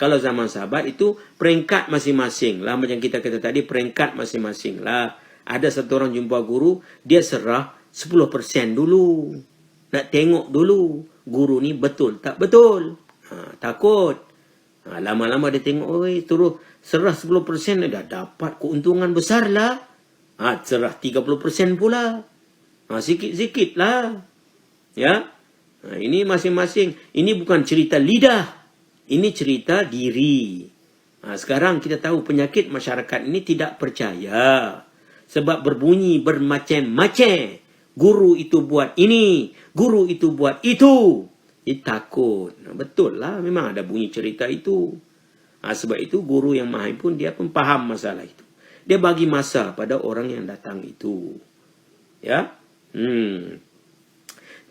Kalau zaman sahabat itu peringkat masing-masing lah. Macam kita kata tadi, peringkat masing-masing lah. Ada satu orang jumpa guru, dia serah 10% dulu. Nak tengok dulu guru ni betul tak betul. Takut. Lama-lama dia tengok, terus serah 10%, dah dapat keuntungan besar lah. Serah 30% pula. Sikit-sikit lah. Ya. Ini masing-masing. Ini bukan cerita lidah. Ini cerita diri. Sekarang kita tahu penyakit masyarakat ini tidak percaya. Sebab berbunyi bermacam-macam. Guru itu buat ini. Guru itu buat itu. Dia takut. Betul lah. Memang ada bunyi cerita itu. Sebab itu guru yang mahir pun dia pun faham masalah itu. Dia bagi masa pada orang yang datang itu. Ya.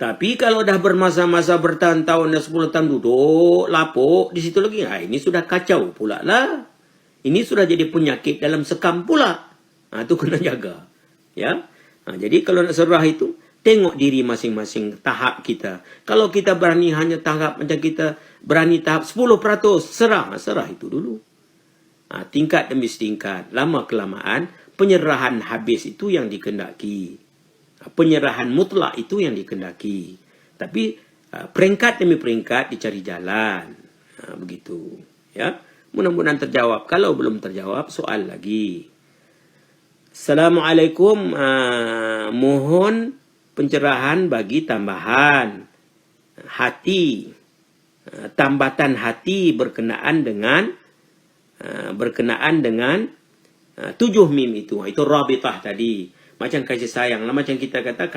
Tapi kalau dah bermasa-masa bertahun-tahun dan 10 tahun duduk, lapuk di situ lagi. Ini sudah kacau pula lah. Ini sudah jadi penyakit dalam sekam pula. Itu kena jaga. Ya. Jadi kalau nak serah itu, tengok diri masing-masing tahap kita. Kalau kita berani hanya tahap macam kita berani tahap 10%, serah itu dulu. Tingkat demi tingkat, lama-kelamaan, penyerahan habis itu yang dikendaki. Penyerahan mutlak itu yang dikendaki. Tapi peringkat demi peringkat dicari jalan. Begitu. Ya. Mudah-mudahan terjawab. Kalau belum terjawab, soal lagi. Assalamualaikum. Mohon pencerahan bagi tambahan hati, tambatan hati berkenaan dengan 7 mim itu. Itu rabitah tadi. Macam kasih sayang lah. Macam kita kata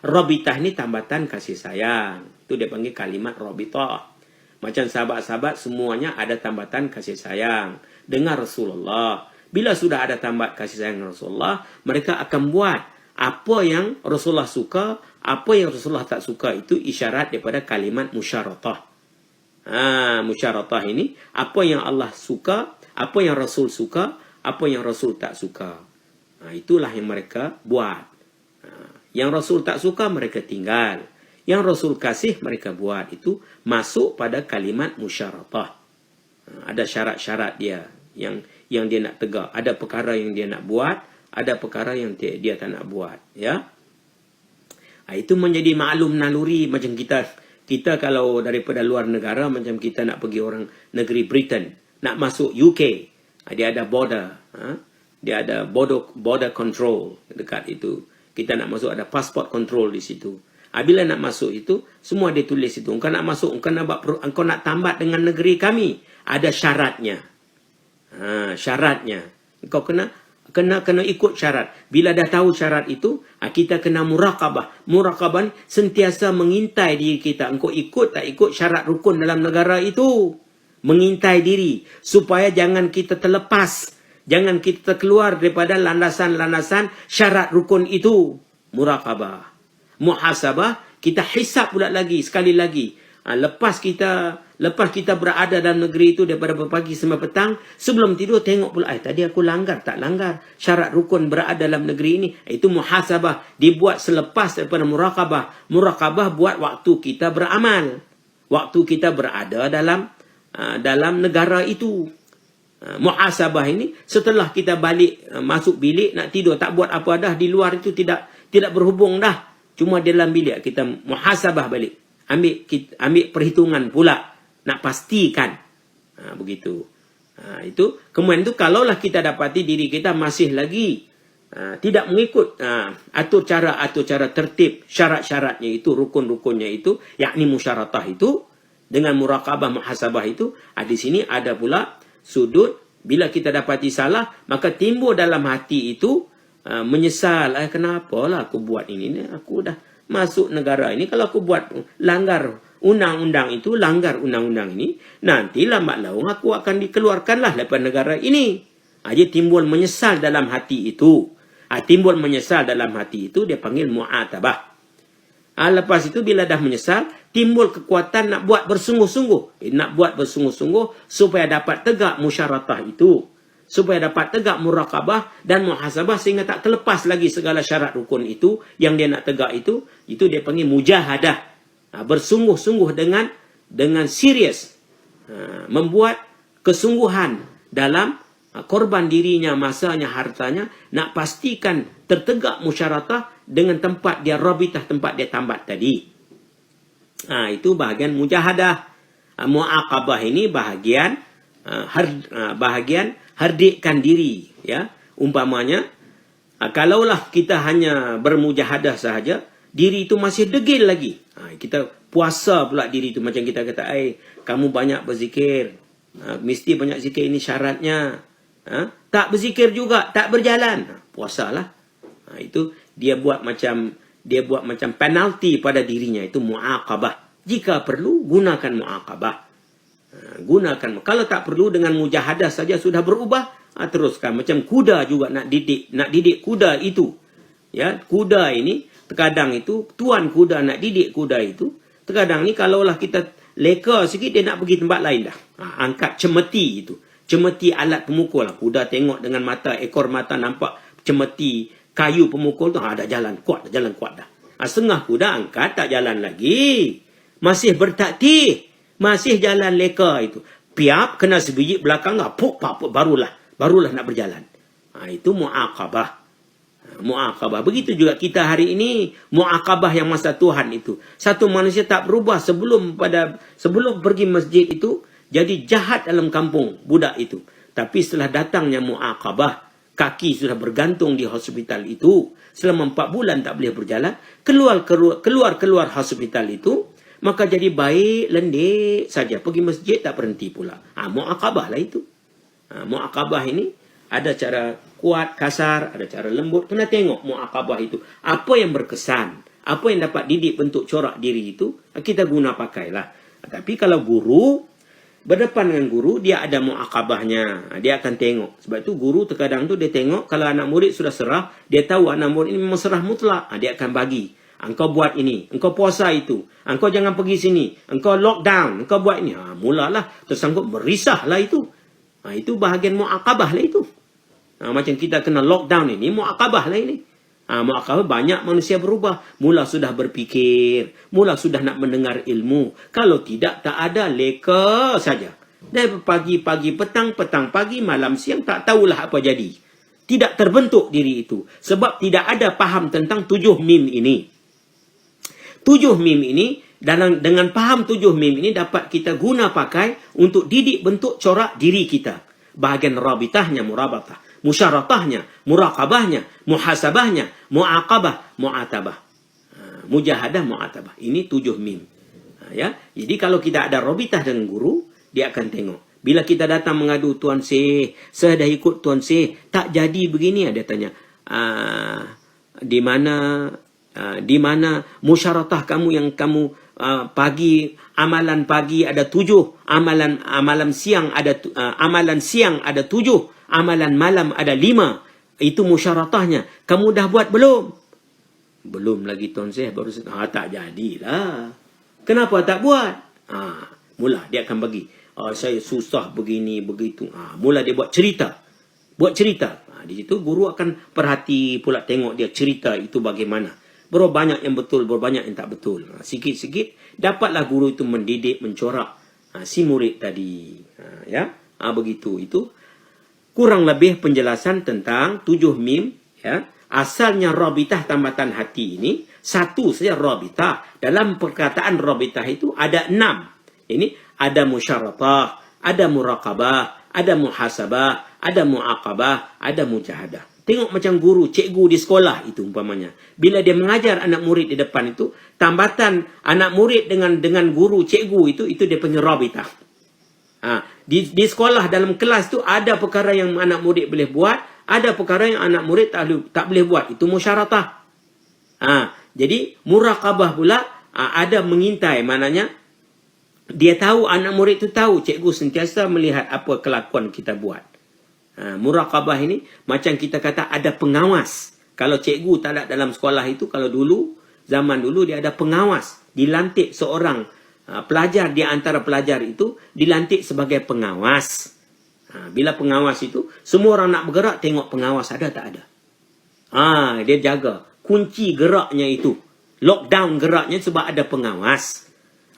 rabitah ni tambatan kasih sayang. Itu dia panggil kalimat rabitah. Macam sahabat-sahabat semuanya ada tambatan kasih sayang dengan Rasulullah. Bila sudah ada tambat kasih sayang Rasulullah, mereka akan buat apa yang Rasulullah suka, apa yang Rasulullah tak suka. Itu isyarat daripada kalimat musyaratah. Musyaratah ini, apa yang Allah suka, apa yang Rasul suka, apa yang Rasul tak suka. Itulah yang mereka buat. Yang Rasul tak suka mereka tinggal. Yang Rasul kasih mereka buat. Itu masuk pada kalimat musyaratah. Ada syarat-syarat dia yang dia nak tegak. Ada perkara yang dia nak buat, ada perkara yang dia tak nak buat, ya. Itu menjadi maklum naluri macam kita kalau daripada luar negara, macam kita nak pergi orang negeri Britain, nak masuk UK, dia ada border, dia ada border control dekat itu. Kita nak masuk, ada passport control di situ. Bila nak masuk itu, semua dia tulis itu. Engkau nak masuk, engkau nak tambat dengan negeri kami, ada syaratnya. Syaratnya. Engkau kena ikut syarat. Bila dah tahu syarat itu, kita kena muraqabah. Muraqabah sentiasa mengintai diri kita. Engkau ikut tak ikut syarat rukun dalam negara itu. Mengintai diri. Supaya jangan kita terlepas. Jangan kita keluar daripada landasan-landasan syarat rukun itu. Muraqabah. Muhasabah, kita hisap pula lagi, sekali lagi. Lepas kita berada dalam negeri itu daripada pagi sampai petang, sebelum tidur tengok pula, tadi aku langgar, tak langgar syarat rukun berada dalam negeri ini. Itu muhasabah, dibuat selepas daripada muraqabah. Muraqabah buat waktu kita beramal, waktu kita berada dalam negara itu. Muhasabah ini setelah kita balik, masuk bilik nak tidur, tak buat apa dah di luar itu, tidak berhubung dah. Cuma dalam bilik kita muhasabah balik. Ambil perhitungan pula. Nak pastikan. Begitu. Itu. Kemudian itu kalaulah kita dapati diri kita masih lagi tidak mengikut atur cara tertib syarat-syaratnya itu, rukun-rukunnya itu, yakni musyaratah itu, dengan muraqabah muhasabah itu, di sini ada pula sudut. Bila kita dapati salah, maka timbul dalam hati itu menyesal. Kenapa lah aku buat ini? Aku dah masuk negara ini. Kalau aku buat langgar undang-undang itu, langgar undang-undang ini, nanti lambat laun aku akan dikeluarkanlah daripada negara ini. Jadi timbul menyesal dalam hati itu. Timbul menyesal dalam hati itu, dia panggil mu'atabah. Lepas itu bila dah menyesal, timbul kekuatan nak buat bersungguh-sungguh. Nak buat bersungguh-sungguh supaya dapat tegak musyaratah itu. Supaya dapat tegak muraqabah dan muhasabah sehingga tak terlepas lagi segala syarat rukun itu yang dia nak tegak itu dia panggil mujahadah. Bersungguh-sungguh dengan serius. Membuat kesungguhan dalam korban dirinya, masanya, hartanya, nak pastikan tertegak musyaratah dengan tempat dia rabitah, tempat dia tambat tadi. Itu bahagian mujahadah. Muaqabah ini bahagian hardikkan diri, ya. Umpamanya kalaulah kita hanya bermujahadah sahaja, diri itu masih degil lagi. Kita puasa pula diri itu, macam kita kata, kamu banyak berzikir, mesti banyak zikir, ini syaratnya. Tak berzikir juga, tak berjalan, puasalah. Itu dia buat macam penalti pada dirinya, itu muaqabah. Jika perlu gunakan muaqabah. Gunakan. Kalau tak perlu, dengan mujahadah saja sudah berubah, teruskan. Macam kuda juga nak didik kuda itu. Ya, kuda ini terkadang itu tuan kuda nak didik kuda itu. Terkadang ni kalaulah kita leka sikit, dia nak pergi tempat lain dah. Angkat cemeti itu. Cemeti alat pemukul. Kuda tengok dengan mata, ekor mata nampak cemeti kayu pemukul tu, dah jalan kuat dah. Setengah kuda angkat, tak jalan lagi. Masih bertaktih. Masih jalan leka itu. Piap, kena sebiji belakang, barulah nak berjalan. Itu muaqabah. Muaqabah. Begitu juga kita hari ini, muaqabah yang masa Tuhan itu. Satu manusia tak berubah sebelum pergi masjid itu, jadi jahat dalam kampung budak itu. Tapi setelah datangnya muaqabah, kaki sudah bergantung di hospital itu, selama 4 bulan tak boleh berjalan, keluar hospital itu, maka jadi baik, lendik saja. Pergi masjid tak berhenti pula. Muaqabah lah itu. Muaqabah ini ada cara kuat, kasar, ada cara lembut. Kena tengok muaqabah itu. Apa yang berkesan, apa yang dapat didik bentuk corak diri itu, kita guna pakailah. Tapi kalau guru, berdepan dengan guru, dia ada muaqabahnya. Dia akan tengok. Sebab itu guru terkadang tu dia tengok, kalau anak murid sudah serah, dia tahu anak murid ini memang serah mutlak. Dia akan bagi. Engkau buat ini, engkau puasa itu, engkau jangan pergi sini, engkau lockdown, engkau buat ini. Mulalah tersangkut, berisahlah itu. Itu bahagian muaqabah lah itu. Macam kita kena lockdown ini, muaqabah lah ini. Muaqabah banyak manusia berubah. Mula sudah berfikir, mula sudah nak mendengar ilmu. Kalau tidak, tak ada, leka saja. Dari pagi-pagi, petang-petang, pagi, malam, siang, tak tahulah apa jadi. Tidak terbentuk diri itu. Sebab tidak ada faham tentang 7 mim ini. 7 mim ini, dengan faham 7 mim ini dapat kita guna pakai untuk didik bentuk corak diri kita. Bahagian rabitahnya, murabatah. Musyaratahnya, muraqabahnya, muhasabahnya, muaqabah, mu'atabah. Mujahadah, mu'atabah. Ini 7 mim. Ya. Jadi kalau kita ada rabitah dengan guru, dia akan tengok. Bila kita datang mengadu, Tuan Syekh, saya dah ikut Tuan Syekh, tak jadi begini, dia tanya, di mana musyaratah kamu yang kamu pagi, amalan pagi ada 7, amalan siang ada 7, amalan malam ada 5. Itu musyaratahnya. Kamu dah buat belum? Belum lagi Tuan Syekh, baru tak jadilah. Kenapa tak buat? Mula dia akan bagi. Saya susah begini, begitu. Mula dia buat cerita. Di situ guru akan perhati pula, tengok dia cerita itu bagaimana. Berapa banyak yang betul, berapa banyak yang tak betul. Sikit-sikit dapatlah guru itu mendidik, mencorak si murid tadi. Begitu. Itu kurang lebih penjelasan tentang 7 mim. Ya. Asalnya rabitah tambatan hati ini, satu saja rabitah. Dalam perkataan rabitah itu ada 6. Ini ada musyaratah, ada muraqabah, ada muhasabah, ada muaqabah, ada mujahadah. Tengok macam guru, cikgu di sekolah itu umpamanya. Bila dia mengajar anak murid di depan itu, tambatan anak murid dengan guru, cikgu itu dia panggil rabitah. Di sekolah dalam kelas tu ada perkara yang anak murid boleh buat, ada perkara yang anak murid tak boleh buat. Itu musyaratah. Jadi muraqabah pula ada mengintai, maknanya dia tahu, anak murid itu tahu cikgu sentiasa melihat apa kelakuan kita buat. Muraqabah ini macam kita kata ada pengawas. Kalau cikgu tak ada dalam sekolah itu, kalau dulu, zaman dulu dia ada pengawas. Dilantik seorang pelajar di antara pelajar itu, dilantik sebagai pengawas. Bila pengawas itu, semua orang nak bergerak, tengok pengawas ada tak ada. Dia jaga. Kunci geraknya itu. Lockdown geraknya sebab ada pengawas.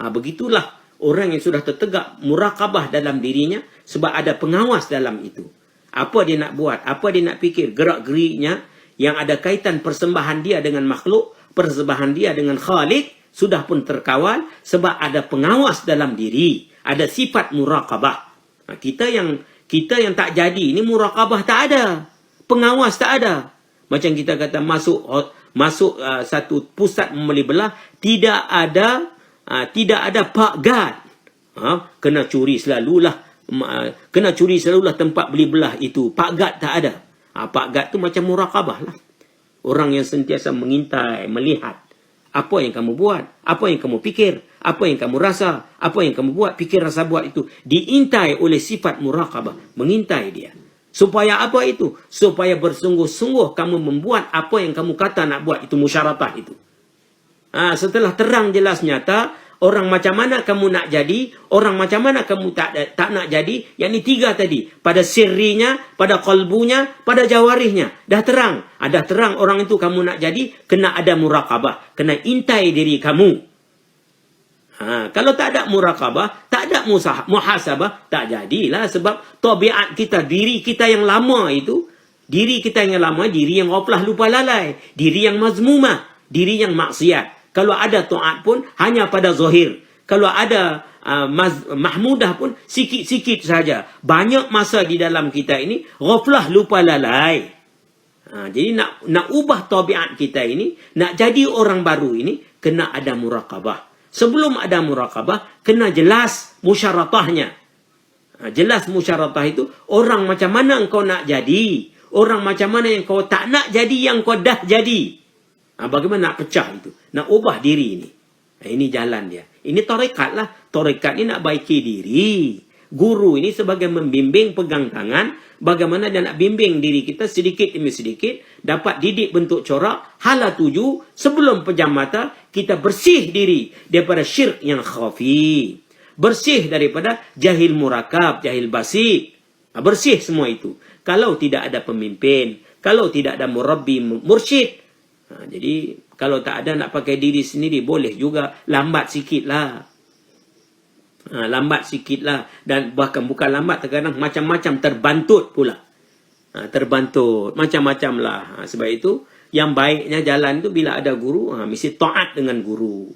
Begitulah orang yang sudah tertegak muraqabah dalam dirinya sebab ada pengawas dalam itu. Apa dia nak buat, apa dia nak fikir, gerak-geriknya yang ada kaitan persembahan dia dengan makhluk, persembahan dia dengan Khalik, sudah pun terkawal sebab ada pengawas dalam diri. Ada sifat muraqabah. Kita yang tak jadi, ini muraqabah tak ada. Pengawas tak ada. Macam kita kata masuk satu pusat membeli belah, tidak ada pak guard. Kena curi selalulah. Kena curi selalulah tempat beli belah itu. Pak guard tak ada. Pak guard tu macam muraqabah lah. Orang yang sentiasa mengintai, melihat apa yang kamu buat, apa yang kamu fikir, apa yang kamu rasa, apa yang kamu buat, fikir, rasa, buat itu diintai oleh sifat muraqabah, mengintai dia. Supaya apa itu? Supaya bersungguh-sungguh kamu membuat apa yang kamu kata nak buat, itu musyaratah itu. Setelah terang jelas nyata, orang macam mana kamu nak jadi, orang macam mana kamu tak nak jadi, yakni 3 tadi. Pada sirrinya, pada qalbunya, pada jawarihnya. Dah terang. Dah terang orang itu kamu nak jadi, kena ada muraqabah. Kena intai diri kamu. Kalau tak ada muraqabah, tak ada muhasabah, tak jadilah. Sebab tabiat kita, diri kita yang lama itu, diri yang ghaflah, lupa lalai. Diri yang mazmumah, diri yang maksiat. Kalau ada taat pun hanya pada zahir. Kalau ada mahmudah pun sikit-sikit saja. Banyak masa di dalam kita ini ghaflah, lupa lalai. Jadi nak ubah tabiat kita ini, nak jadi orang baru ini, kena ada muraqabah. Sebelum ada muraqabah, kena jelas musyaratahnya. Jelas musyaratah itu, orang macam mana engkau nak jadi. Orang macam mana yang kau tak nak jadi, yang kau dah jadi. Bagaimana nak pecah itu? Nak ubah diri ini. Ini jalan dia. Ini tarekat lah. Tarekat ini nak baiki diri. Guru ini sebagai membimbing, pegang tangan. Bagaimana dia nak bimbing diri kita sedikit demi sedikit. Dapat didik bentuk corak. Hala 7. Sebelum pejam mata, kita bersih diri daripada syirk yang khafi. Bersih daripada jahil murakab, jahil basit. Bersih semua itu. kalau tidak ada pemimpin, kalau tidak ada murabbi mursyid. Jadi kalau tak ada nak pakai diri sendiri, boleh juga lambat sikit lah. Lambat sikit lah. Dan bahkan bukan lambat, terkadang macam-macam terbantut pula. Terbantut, macam-macam lah. Sebab itu, yang baiknya jalan tu bila ada guru, mesti taat dengan guru.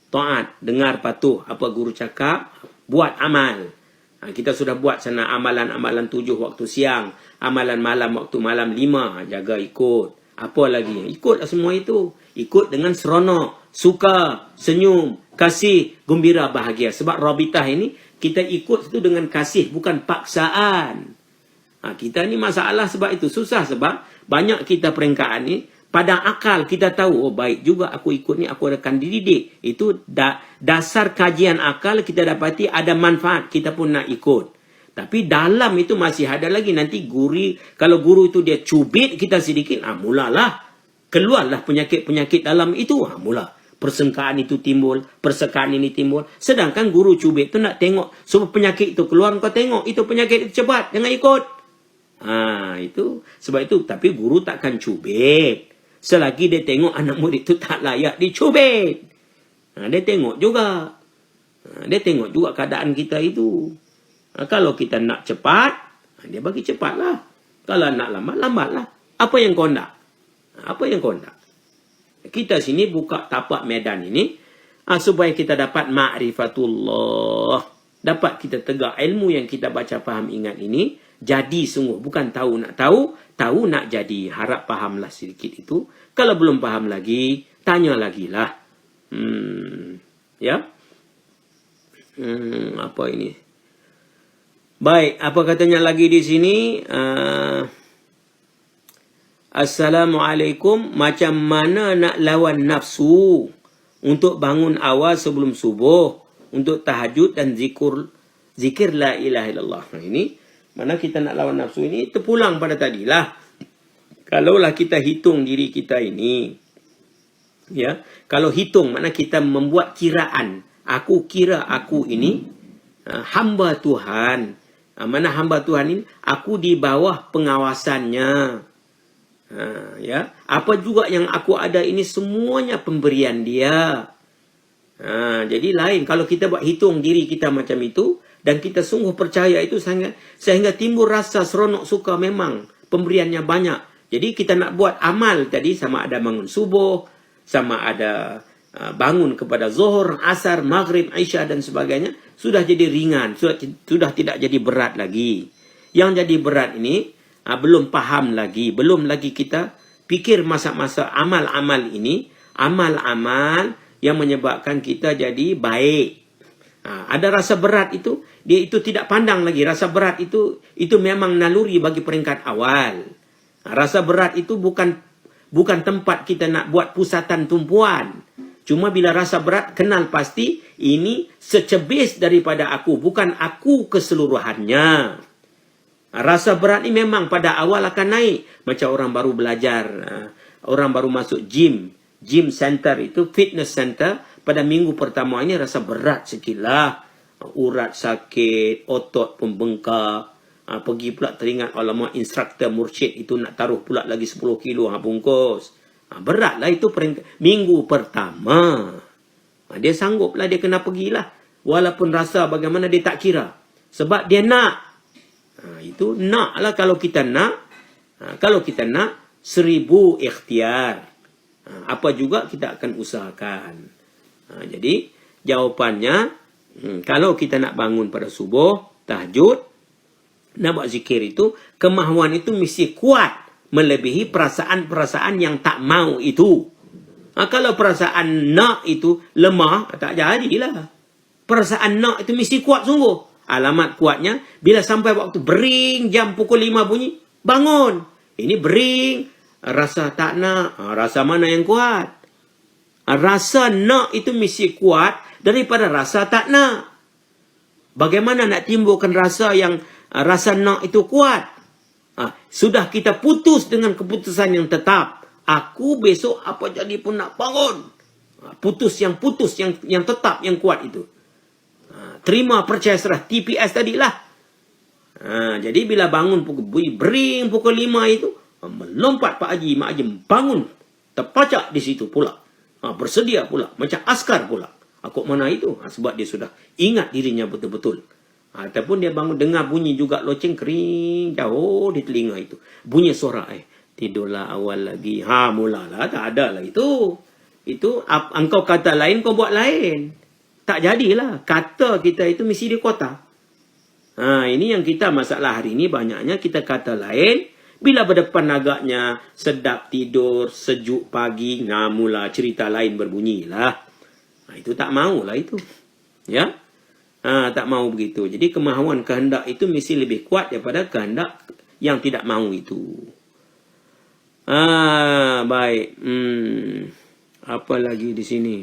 Taat, dengar patuh apa guru cakap, buat amal. Kita sudah buat sana amalan-amalan 7 waktu siang, amalan malam waktu malam 5, jaga ikut. Apa lagi? Ikutlah semua itu. Ikut dengan seronok, suka, senyum, kasih, gembira, bahagia. Sebab rabitah ini, kita ikut itu dengan kasih, bukan paksaan. Kita ni masalah sebab itu. Susah sebab banyak kita perengkaan ni, pada akal kita tahu, oh baik juga aku ikut ni, aku akan dididik. Itu dasar kajian akal kita dapati ada manfaat, kita pun nak ikut. Tapi dalam itu masih ada lagi nanti kalau guru itu dia cubit kita sedikit, mulalah. Keluarlah penyakit-penyakit dalam itu, mula. Persengkaan itu timbul, persekaan ini timbul. Sedangkan guru cubit itu nak tengok, supaya penyakit itu keluar, kau tengok, itu penyakit itu cepat, jangan ikut. Itu. Sebab itu, tapi guru takkan cubit. Selagi dia tengok anak murid itu tak layak dicubit. Dia tengok juga. Dia tengok juga keadaan kita itu. Kalau kita nak cepat, dia bagi cepatlah. Kalau nak lambat, lambatlah. Apa yang kau nak? Apa yang kau nak? Kita sini buka tapak medan ini supaya kita dapat ma'rifatullah. Dapat kita tegak ilmu yang kita baca, faham, ingat ini. Jadi sungguh. Bukan tahu nak tahu, tahu nak jadi. Harap fahamlah sedikit itu. Kalau belum faham lagi, tanya lagi lah. Ya. Apa ini? Baik, apa katanya lagi di sini? Assalamualaikum, macam mana nak lawan nafsu untuk bangun awal sebelum subuh, untuk tahajud dan zikir la ilaha illallah. Ini mana kita nak lawan nafsu ini? Terpulang pada tadilah. Kalaulah kita hitung diri kita ini, ya, kalau hitung mana kita membuat kiraan, aku kira aku ini hamba Tuhan. Mana hamba Tuhan ini? Aku di bawah pengawasannya. Ya, apa juga yang aku ada ini semuanya pemberian dia. Jadi lain kalau kita buat hitung diri kita macam itu dan kita sungguh percaya itu sehingga timbul rasa seronok suka, memang pemberiannya banyak. Jadi kita nak buat amal tadi, sama ada bangun subuh, sama ada bangun kepada zuhur, asar, maghrib, isya dan sebagainya, sudah jadi ringan, sudah tidak jadi berat lagi. Yang jadi berat ini belum paham lagi, belum lagi kita pikir masa-masa amal-amal ini, amal-amal yang menyebabkan kita jadi baik. Ada rasa berat itu, dia itu tidak pandang lagi. Rasa berat itu memang naluri bagi peringkat awal. Rasa berat itu bukan tempat kita nak buat pusatan tumpuan. Cuma bila rasa berat, kenal pasti ini secebis daripada aku, bukan aku keseluruhannya. Rasa berat ini memang pada awal akan naik. Macam orang baru belajar, orang baru masuk gym center itu, fitness center, pada minggu pertama ini rasa berat sikit lah. Urat sakit, otot pun bengkak. Pergi pula teringat alamak instruktur mursyid itu nak taruh pula lagi 10 kilo bungkus. Beratlah itu minggu pertama. Dia sangguplah, dia kena pergilah. Walaupun rasa bagaimana dia tak kira. Sebab dia nak. Itu nak lah kalau kita nak. Kalau kita nak 1000 ikhtiar. Apa juga kita akan usahakan. Jadi jawapannya, kalau kita nak bangun pada subuh, tahajud, nak buat zikir itu, kemahuan itu mesti kuat. Melebihi perasaan-perasaan yang tak mau itu. Kalau perasaan nak itu lemah, tak jadilah. Perasaan nak itu mesti kuat sungguh. Alamat kuatnya, bila sampai waktu bering, jam pukul 5 bunyi, bangun. Ini bering, rasa tak nak. Rasa mana yang kuat? Rasa nak itu mesti kuat daripada rasa tak nak. Bagaimana nak timbulkan rasa yang rasa nak itu kuat? Sudah kita putus dengan keputusan yang tetap. Aku besok apa jadi pun nak bangun. Putus yang tetap, yang kuat itu. Terima, percaya, serah. TPS tadilah. Jadi bila bangun bunyi bering pukul 5 itu, melompat Pak Haji, Mak Haji bangun, terpacak di situ pula. Bersedia pula, macam askar pula. Kok mana itu? Sebab dia sudah ingat dirinya betul-betul. Ataupun dia bangun dengar bunyi juga loceng kering jauh di telinga itu. Bunyi suara, tidurlah awal lagi. Mulalah, tak ada lah itu. Itu engkau kata lain, kau buat lain. Tak jadilah. Kata kita itu mesti di kota. Ini yang kita masalah hari ini, banyaknya kita kata lain. Bila berdepan agaknya sedap tidur, sejuk pagi, mula cerita lain berbunyilah. Itu tak maulah itu. Ya. Tak mau begitu. Jadi kemahuan kehendak itu mesti lebih kuat daripada kehendak yang tidak mau itu. Baik. Apa lagi di sini?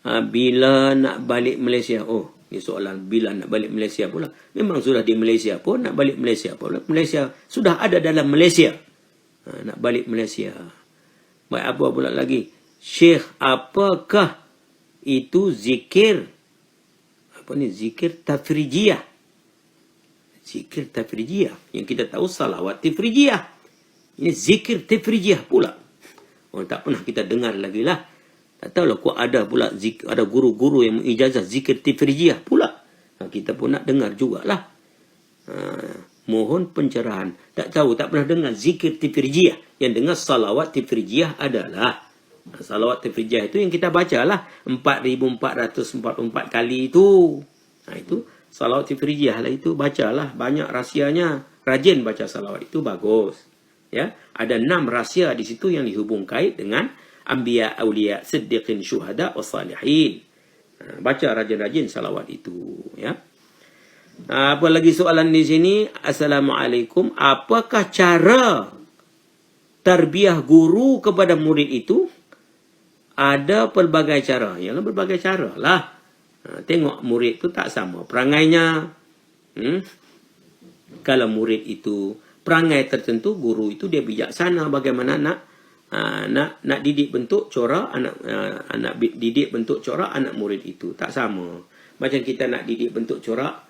Bila nak balik Malaysia? Ini soalan bila nak balik Malaysia pula. Memang sudah di Malaysia pun, nak balik Malaysia pula. Malaysia sudah ada dalam Malaysia. Nak balik Malaysia. Baik, apa pula lagi? Syekh, apakah itu zikir? Apa ni? Zikir tafrijiyah. Zikir tafrijiyah. Yang kita tahu salawat tafrijiyah. Ini zikir tafrijiyah pula. Tak pernah kita dengar lagi lah. Tak tahulah kok ada pula ada guru-guru yang mengijazah zikir tafrijiyah pula. Kita pun nak dengar jugalah. Mohon pencerahan. Tak tahu, tak pernah dengar zikir tafrijiyah. Yang dengar salawat tafrijiyah adalah salawat tafrijiyah itu yang kita bacalah 4,444 kali itu. Itu salawat tafrijiyah lah itu, bacalah, banyak rahsianya. Rajin baca salawat itu bagus. Ya, ada 6 rahsia di situ yang dihubung kait dengan anbiya, awliya, siddiqin, syuhada, wassalihin. Baca rajin-rajin salawat itu, ya. Apa lagi soalan di sini? Assalamualaikum, apakah cara tarbiyah guru kepada murid itu? Ada pelbagai cara. Yalah, berbagai cara lah. Tengok murid itu tak sama perangainya. Kalau murid itu perangai tertentu, guru itu dia bijaksana bagaimana nak didik bentuk corak anak didik bentuk corak anak murid itu tak sama. Macam kita nak didik bentuk corak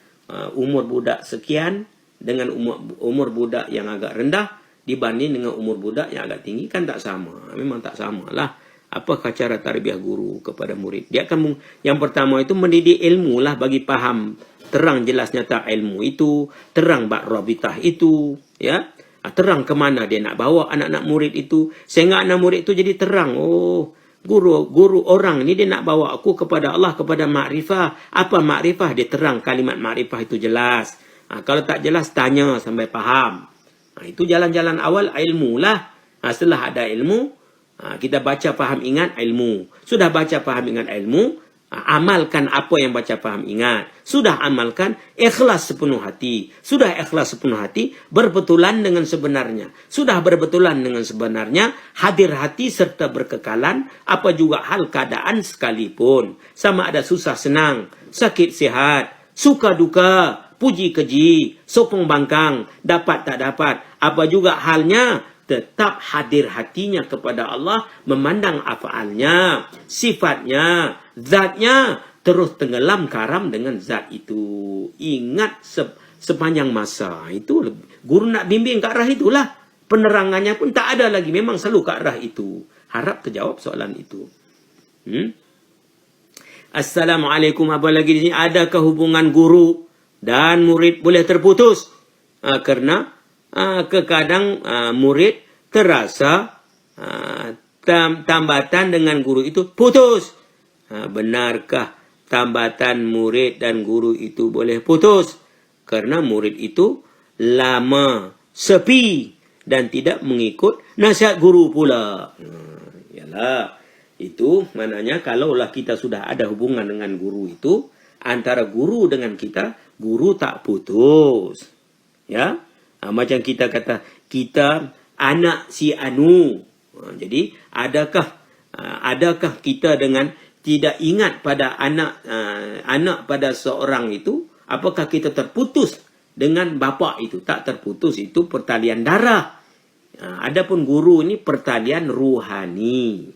umur budak sekian dengan umur budak yang agak rendah dibanding dengan umur budak yang agak tinggi, kan tak sama. Memang tak samalah. Apakah cara tarbiyah guru kepada murid? Dia akan yang pertama itu mendidik ilmu lah, bagi faham terang jelas nyata ilmu itu, terang bab rabitah itu, ya. Terang ke mana dia nak bawa anak-anak murid itu, sehingga anak murid itu jadi terang. Guru orang ni dia nak bawa aku kepada Allah, kepada makrifah. Apa makrifah? Dia terang kalimat makrifah itu jelas. Kalau tak jelas tanya sampai faham. Itu jalan-jalan awal ilmu lah. Setelah ada ilmu, kita baca faham ingat ilmu. Sudah baca faham ingat ilmu, amalkan apa yang baca faham ingat. Sudah amalkan, ikhlas sepenuh hati. Sudah ikhlas sepenuh hati, berbetulan dengan sebenarnya. Sudah berbetulan dengan sebenarnya, hadir hati serta berkekalan, apa juga hal keadaan sekalipun. Sama ada susah senang, sakit sihat, suka duka, puji keji, sokong bangkang, dapat tak dapat, apa juga halnya, tetap hadir hatinya kepada Allah, memandang afaalnya, sifatnya, zatnya, terus tenggelam karam dengan zat itu. Ingat sepanjang masa. Itu guru nak bimbing ke arah itulah. Penerangannya pun tak ada lagi. Memang selalu ke arah itu. Harap terjawab soalan itu. Assalamualaikum, apa lagi di sini? Adakah hubungan guru dan murid boleh terputus? Karena kadang murid terasa tambatan dengan guru itu putus. Benarkah tambatan murid dan guru itu boleh putus? Karena murid itu lama sepi dan tidak mengikut nasihat guru pula. Yalah, itu maknanya kalaulah kita sudah ada hubungan dengan guru itu, antara guru dengan kita, guru tak putus. Ya, macam kita kata, kita anak si anu. Jadi adakah kita dengan tidak ingat pada anak pada seorang itu, apakah kita terputus dengan bapa itu? Tak terputus, itu pertalian darah. Adapun guru ini pertalian ruhani.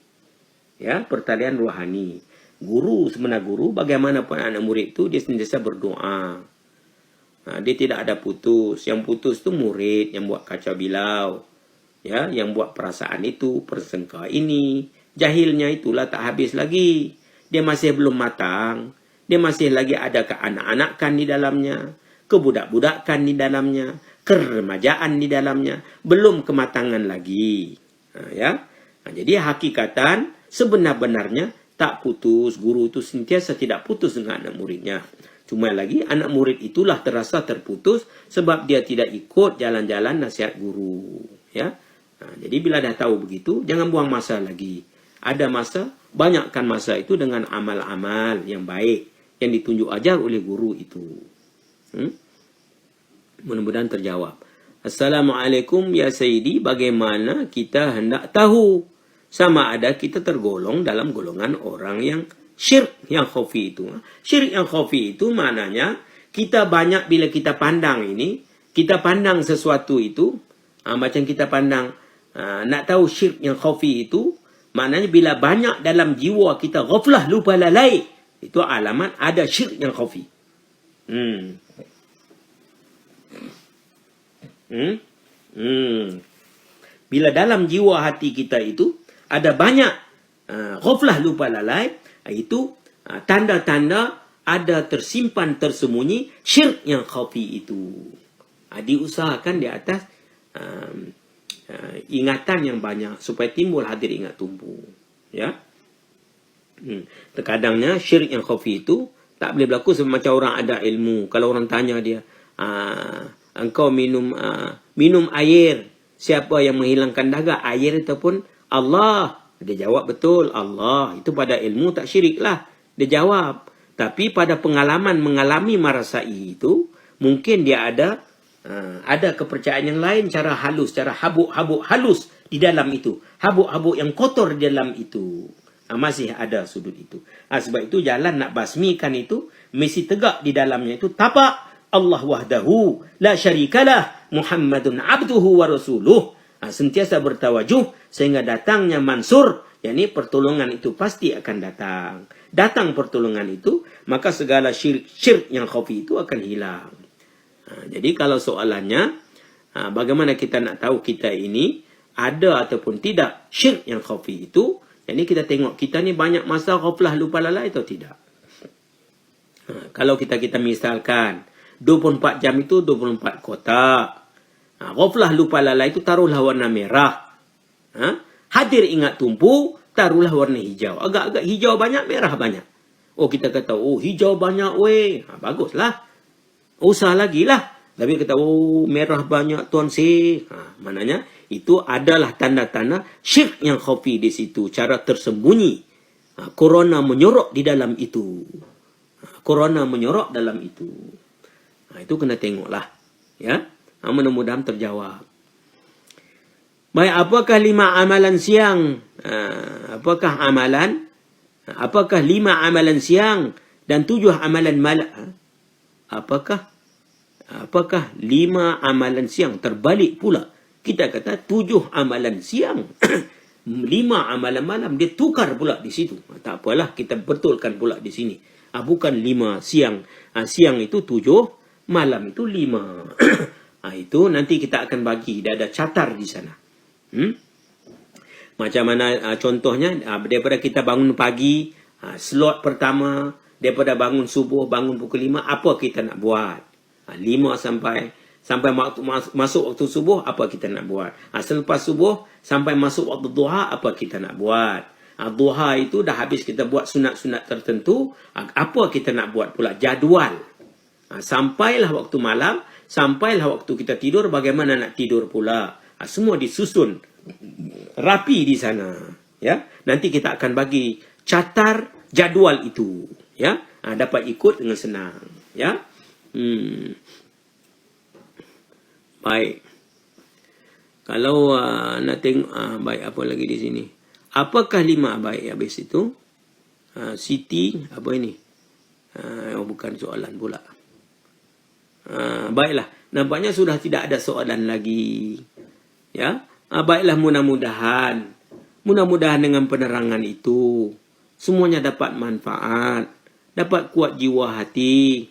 Ya, pertalian ruhani. Guru sebenarnya guru, bagaimanapun anak murid itu dia sentiasa berdoa. Dia tidak ada putus. Yang putus itu murid yang buat kacau bilau. Ya, yang buat perasaan itu, persengka ini. Jahilnya itulah tak habis lagi. Dia masih belum matang. Dia masih lagi ada keanak-anakan di dalamnya. Kebudak-budakan di dalamnya. Keremajaan di dalamnya. Belum kematangan lagi. Jadi hakikatan sebenar-benarnya tak putus. Guru itu sentiasa tidak putus dengan anak muridnya. Cuma lagi anak murid itulah terasa terputus sebab dia tidak ikut jalan-jalan nasihat guru. Ya. Jadi bila dah tahu begitu, jangan buang masa lagi. Ada masa, banyakkan masa itu dengan amal-amal yang baik yang ditunjuk ajar oleh guru itu. Mudah-mudahan terjawab. Assalamualaikum ya Sayyidi, bagaimana kita hendak tahu sama ada kita tergolong dalam golongan orang yang syirik yang khafi itu. Syirik yang khafi itu maknanya kita banyak bila kita pandang ini, kita pandang sesuatu itu, macam kita pandang, nak tahu syirik yang khafi itu, maknanya bila banyak dalam jiwa kita ghaflah, lupa lalai, itu alamat ada syirik yang khafi. Bila dalam jiwa hati kita itu ada banyak ghaflah, lupa lalai, itu tanda-tanda ada tersimpan tersembunyi syirik yang khafi itu. Diusahakan di atas ingatan yang banyak supaya timbul hadir ingat tumpu. Ya. Terkadangnya syirik yang khafi itu tak boleh berlaku sebab macam orang ada ilmu. Kalau orang tanya dia, engkau minum air, siapa yang menghilangkan dahaga? Air ataupun Allah? Dia jawab betul, Allah. Itu pada ilmu tak syirik lah. Dia jawab. Tapi pada pengalaman mengalami merasai itu, mungkin dia ada kepercayaan yang lain, cara halus, cara habuk-habuk halus di dalam itu. Habuk-habuk yang kotor di dalam itu. Masih ada sudut itu. Sebab itu jalan nak basmikan itu, mesti tegak di dalamnya itu. Tapak Allah wahdahu, la syarikalah, Muhammadun abduhu wa rasuluh. Sentiasa bertawajuh sehingga datangnya mansur, yakni pertolongan itu pasti akan datang. Datang pertolongan itu, maka segala syirik yang khafi itu akan hilang. Jadi kalau soalannya, bagaimana kita nak tahu kita ini ada ataupun tidak syirik yang khafi itu, yakni kita tengok kita ni banyak masa ghaflah, lupa lalai atau tidak. Kalau kita misalkan 24 jam itu 24 kotak. Ghaflah, lupa lalai itu taruhlah warna merah. Hadir ingat tumpu, taruhlah warna hijau. Agak-agak hijau banyak, merah banyak. Oh, kita kata, oh hijau banyak weh. Baguslah. Usah lagi lah. Tapi kata, oh merah banyak tuan si. Maknanya itu adalah tanda-tanda syirik yang khafi di situ. Cara tersembunyi. Corona menyorok di dalam itu. Corona menyorok dalam itu. Itu kena tengoklah. Ya. Mudah-mudahan terjawab. Baik, apakah 5 amalan siang? Apakah 5 amalan siang dan 7 amalan malam? Apakah 5 amalan siang? Terbalik pula. Kita kata 7 amalan siang. 5 amalan malam. Dia tukar pula di situ. Tak apalah, kita betulkan pula di sini. Bukan 5 siang. Siang itu 7, malam itu 5. Itu nanti kita akan bagi. Dia ada catar di sana. Macam mana contohnya, daripada kita bangun pagi, slot pertama, daripada bangun subuh, bangun pukul 5, apa kita nak buat? 5 sampai masuk waktu subuh, apa kita nak buat? Selepas subuh, sampai masuk waktu duha, apa kita nak buat? Duha itu dah habis kita buat sunat-sunat tertentu, apa kita nak buat pula? Jadual. Sampailah waktu malam, sampailah waktu kita tidur, bagaimana nak tidur pula? Semua disusun rapi di sana. Ya, nanti kita akan bagi catar jadual itu. Ya, dapat ikut dengan senang. Ya, baik. Kalau nak tengok, baik, apa lagi di sini? Apakah 5 baik habis itu? Siti, apa ini? Bukan soalan pula. Baiklah, nampaknya sudah tidak ada soalan lagi. Ya, baiklah, mudah-mudahan dengan penerangan itu semuanya dapat manfaat, dapat kuat jiwa hati,